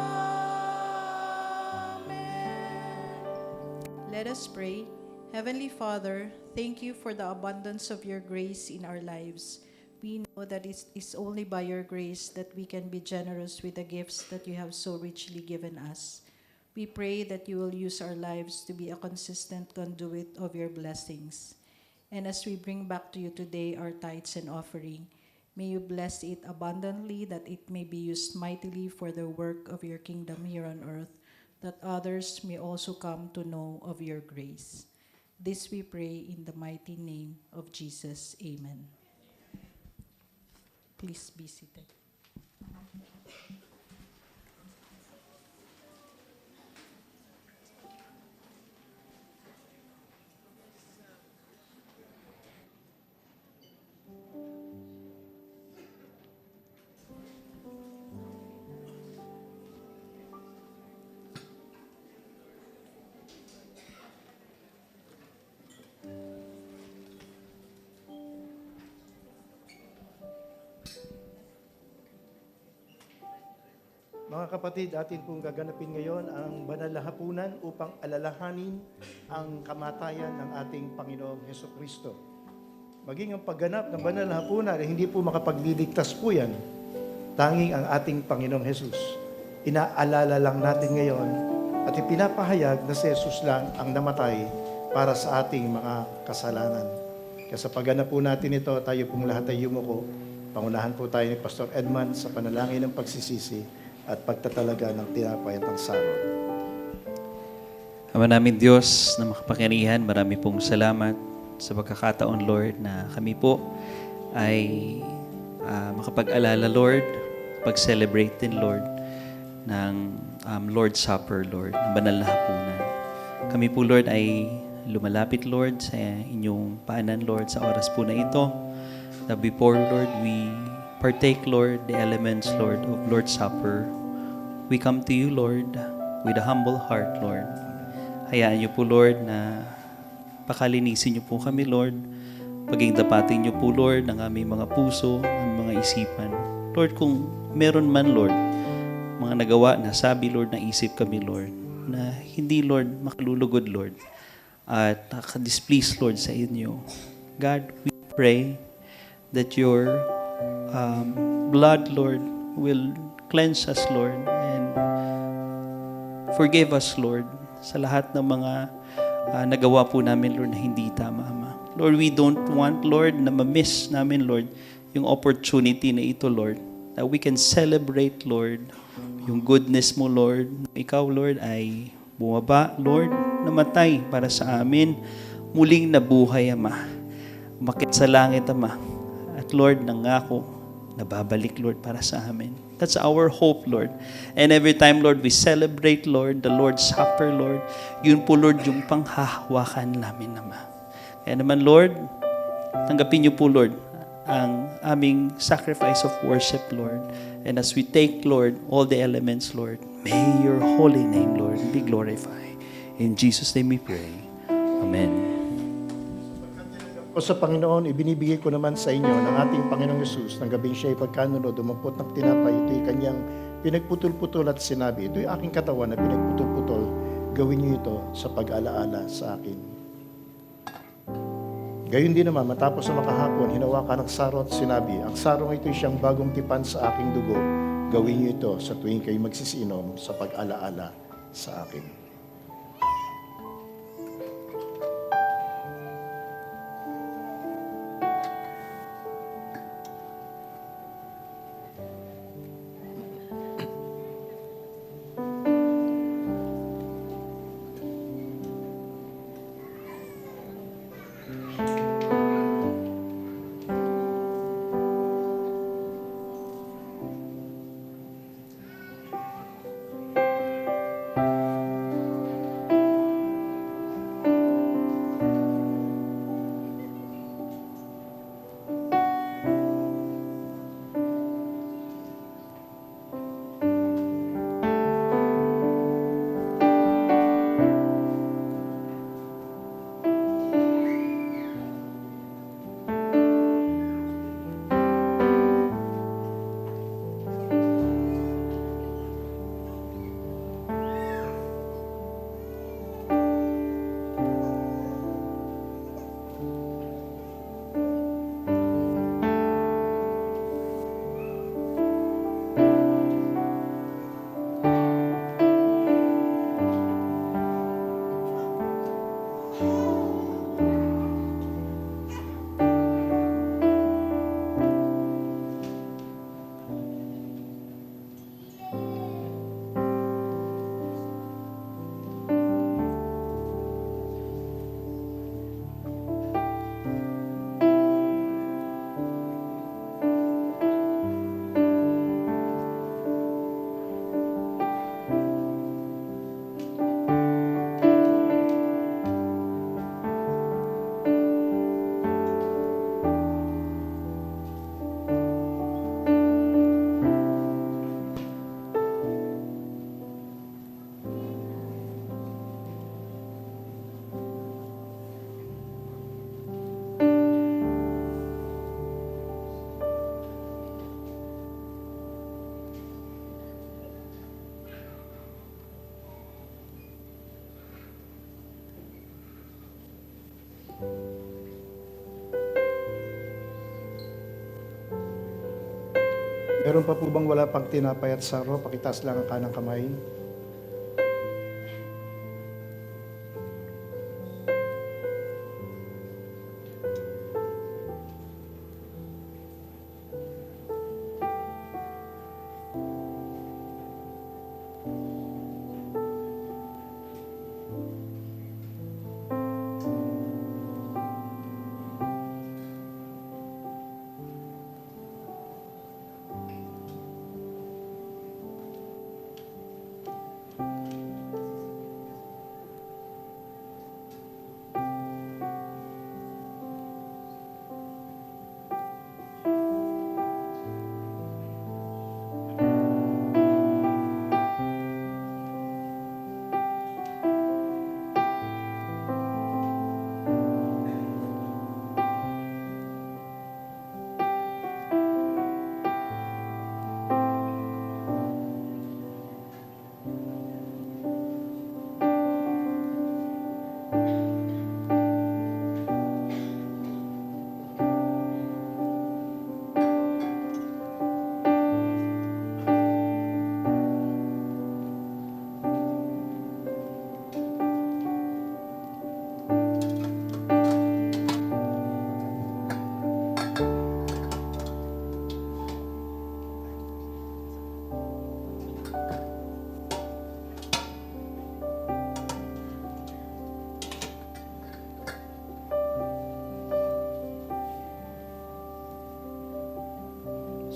S6: Let us pray. Heavenly Father, thank you for the abundance of your grace in our lives. We know that it is only by your grace that we can be generous with the gifts that you have so richly given us. We pray that you will use our lives to be a consistent conduit of your blessings. And as we bring back to you today our tithes and offering, may you bless it abundantly, that it may be used mightily for the work of your kingdom here on earth, that others may also come to know of your grace. This we pray in the mighty name of Jesus. Amen. Please be seated.
S5: Mga kapatid, atin pong gaganapin ngayon ang banal na hapunan upang alalahanin ang kamatayan ng ating Panginoong Heso Kristo. Maging ang pagganap ng banal na hapunan ay hindi po makapagliligtas po yan. Tanging ang ating Panginoong Jesus. Inaalala lang natin ngayon at ipinapahayag na si Jesus lang ang namatay para sa ating mga kasalanan. Kaya sa pagganap po natin ito, tayo pong lahat ay yumuko. Pangunahan po tayo ni Pastor Edman sa panalangin ng pagsisisi at pagtatalaga ng tinapay at ng sarod.
S8: Ama namin Diyos na makapangyarihan, marami pong salamat sa pagkakataon, Lord, na kami po ay makapag-alala, Lord, pag-celebrate din, Lord, ng Lord's Supper, Lord, ng banal na hapunan. Kami po, Lord, ay lumalapit, Lord, sa inyong paanan, Lord, sa oras po na ito. That before, Lord, we partake, Lord, the elements, Lord, of Lord's Supper. We come to you, Lord, with a humble heart, Lord. Hayaan niyo po, Lord, na pakalinisin niyo po kami, Lord. Paging dapatin niyo po, Lord, ang aming mga puso, ang mga isipan. Lord, kung meron man, Lord, mga nagawa na sabi, Lord, na isip kami, Lord, na hindi, Lord, makalulugod, Lord, at nakadisplease, Lord, sa inyo. God, we pray that your blood, Lord, will cleanse us, Lord, and forgive us, Lord, sa lahat ng mga nagawa po namin, Lord, na hindi tama, Ama. Lord, we don't want, Lord, na ma-miss namin, Lord, yung opportunity na ito, Lord, that we can celebrate, Lord, yung goodness mo, Lord. Ikaw, Lord, ay bumaba, Lord, namatay para sa amin, muling nabuhay, Ama. Umakit sa langit, Ama. At Lord, nangako, nababalik, Lord, para sa amin. That's our hope, Lord. And every time, Lord, we celebrate, Lord, the Lord's Supper, Lord, yun po, Lord, yung panghahawakan namin, Ama. Kaya naman, Lord, tanggapin niyo po, Lord, ang aming sacrifice of worship, Lord. And as we take, Lord, all the elements, Lord, may your holy name, Lord, be glorified. In Jesus' name we pray. Amen.
S5: O sa Panginoon, ibinibigay ko naman sa inyo ng ating Panginoong Yesus ng gabing siya'y pagkanunod, dumampot ng tinapay, ito'y kanyang pinagputol-putol at sinabi, ito'y aking katawan na pinagputol-putol, gawin niyo ito sa pag-alaala sa akin. Gayon din naman, matapos na makahapon, hinawakan ang saro at sinabi, ang sarong ito'y siyang bagong tipan sa aking dugo, gawin niyo ito sa tuwing kayo magsisinom sa pag-alaala sa akin. Meron pa po bang wala pang tinapay at saro? Pakitaas lang ang kanang kamay.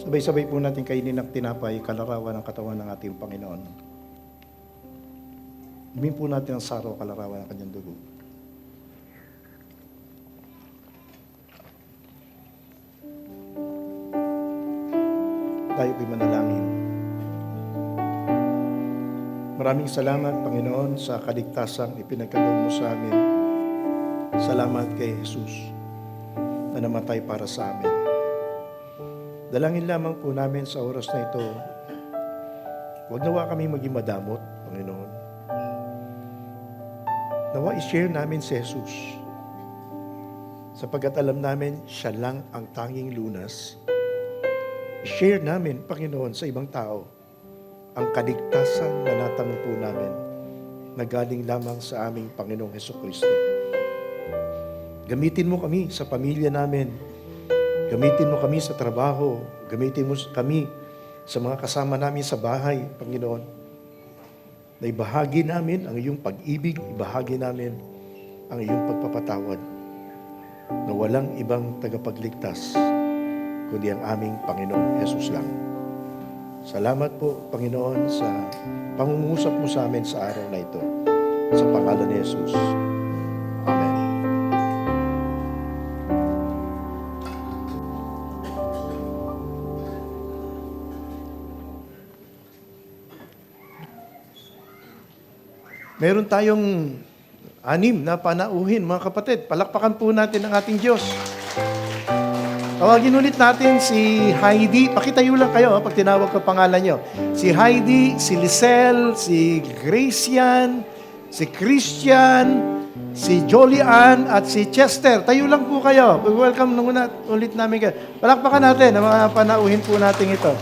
S5: Sabay-sabay po natin kainin ng tinapay, kalarawan ng katawan ng ating Panginoon. Imin po natin ang saro, kalarawan ng kanyang dugo. tayo po'y manalangin. Maraming salamat, Panginoon, sa kaligtasang ipinagkaloob mo sa amin. Salamat kay Jesus na namatay para sa amin. Dalangin lamang po namin sa oras na ito, huwag nawa kami maging madamot, Panginoon. Nawa i-share namin si Jesus, sapagkat alam namin siya lang ang tanging lunas. I-share namin, Panginoon, sa ibang tao ang kaligtasan na natamo po namin na galing lamang sa aming Panginoong Hesukristo. Gamitin mo kami sa pamilya namin. Gamitin mo kami sa trabaho. Gamitin mo kami sa mga kasama namin sa bahay, Panginoon. Na ibahagi namin ang iyong pag-ibig, ibahagi namin ang iyong pagpapatawad na walang ibang tagapagligtas kundi ang aming Panginoon Jesus lang. Salamat po, Panginoon, sa pangungusap mo sa amin sa araw na ito. Sa pangalan ni Jesus. Amen. Meron tayong 6 na panauhin, mga kapatid. Palakpakan po natin ang ating Diyos. Tawagin ulit natin si Heidi. Pakitayo lang kayo pag tinawag ko pangalan nyo. Si Heidi, si Lisel, si Gracian, si Christian, si Jolian, at si Chester. Tayo lang po kayo. Welcome nung ulit namin kayo. Palakpakan natin ang mga panauhin po natin ito.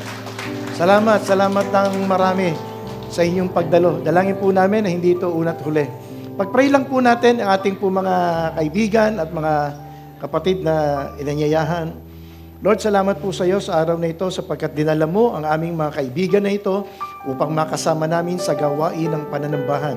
S5: Salamat ng marami sa inyong pagdalo. Dalangin po namin na hindi ito una't huli. Pag-pray lang po natin ang ating po mga kaibigan at mga kapatid na inanyayahan. Lord, salamat po sa iyo sa araw na ito sapagkat dinala mo ang aming mga kaibigan na ito upang makasama namin sa gawain ng pananambahan.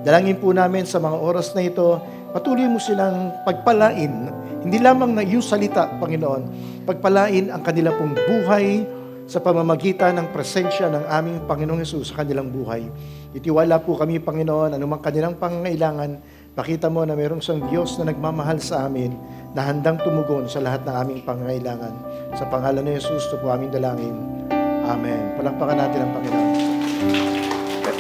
S5: Dalangin po namin sa mga oras na ito, patuloy mo silang pagpalain, hindi lamang na iyong salita, Panginoon, pagpalain ang kanila pong buhay sa pamamagitan ng presensya ng aming Panginoong Hesus sa kanilang buhay. Itiwala po kami, Panginoon, anumang kanilang pangangailangan, pakita mo na mayroong isang Diyos na nagmamahal sa amin na handang tumugon sa lahat ng aming pangangailangan. Sa pangalan ni Jesus, ito po aming dalangin. Amen. Palakpakan natin ang Panginoon.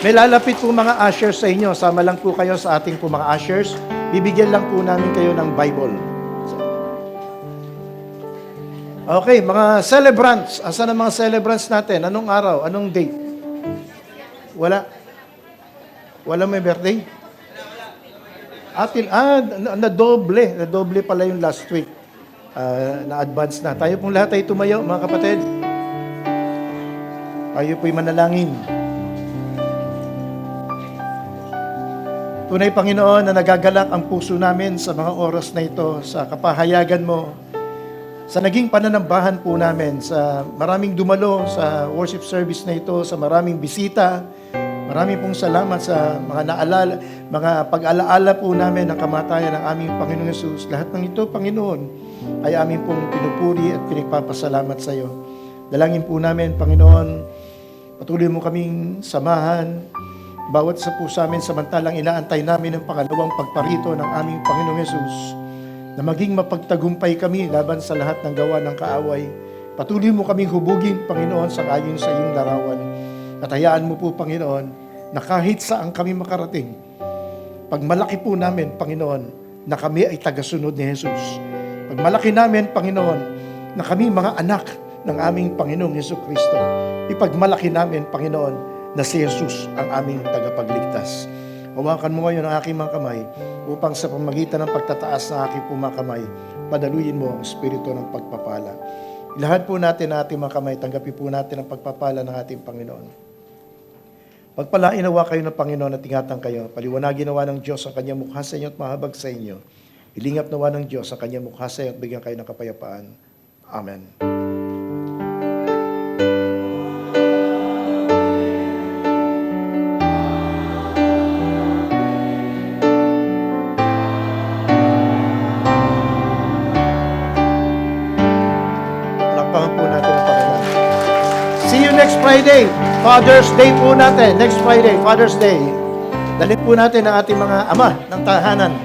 S5: May lalapit po mga ushers sa inyo. Sama lang po kayo sa ating po mga ushers. Bibigyan lang po namin kayo ng Bible. Okay, mga celebrants. Asan ang mga celebrants natin? Anong araw? Anong date? Wala? Wala may birthday? Na-doble pala yung last week. Na-advance na. Tayo pong lahat ay tumayo, mga kapatid. Tayo po'y manalangin. Tunay, Panginoon, na nagagalak ang puso namin sa mga oras na ito, sa kapahayagan mo, sa naging pananambahan po namin, sa maraming dumalo sa worship service na ito, sa maraming bisita. Maraming pong salamat sa mga pag-alaala po namin ng kamatayan ng aming Panginoong Hesus. Lahat ng ito, Panginoon, ay aming pong pinupuri at pinagpapasalamat sa iyo. Dalangin po namin, Panginoon, patuloy mo kaming samahan, bawat sa po sa amin, samantalang inaantay namin ang pangalawang pagparito ng aming Panginoong Hesus, na maging mapagtagumpay kami laban sa lahat ng gawa ng kaaway. Patuloy mo kaming hubugin, Panginoon, sa ayon sa iyong larawan. At hayaan mo po, Panginoon, na kahit saan kami makarating, pagmalaki po namin, Panginoon, na kami ay tagasunod ni Jesus. Pagmalaki namin, Panginoon, na kami mga anak ng aming Panginoong Jesucristo. Ipagmalaki namin, Panginoon, na si Jesus ang aming tagapagligtas. Hawakan mo ngayon ang aking mga kamay upang sa pamagitan ng pagtataas ng aking mga kamay, padaluyin mo ang espiritu ng pagpapala. Ilahan po natin ang ating mga kamay, tanggapin po natin ang pagpapala ng ating Panginoon. Pagpalain nawa kayo ng Panginoon at ingatan kayo. Paliwanagin nawa ng Diyos ang kanyang mukha sa inyo at mahabag sa inyo. Ilingap nawa ng Diyos ang kanyang mukha sa inyo at bigyan kayo ng kapayapaan. Amen. Palakpakan po natin ang Panginoon. See you next Friday. Father's Day po natin. Next Friday, Father's Day. Dalhin po natin ang ating mga ama ng tahanan.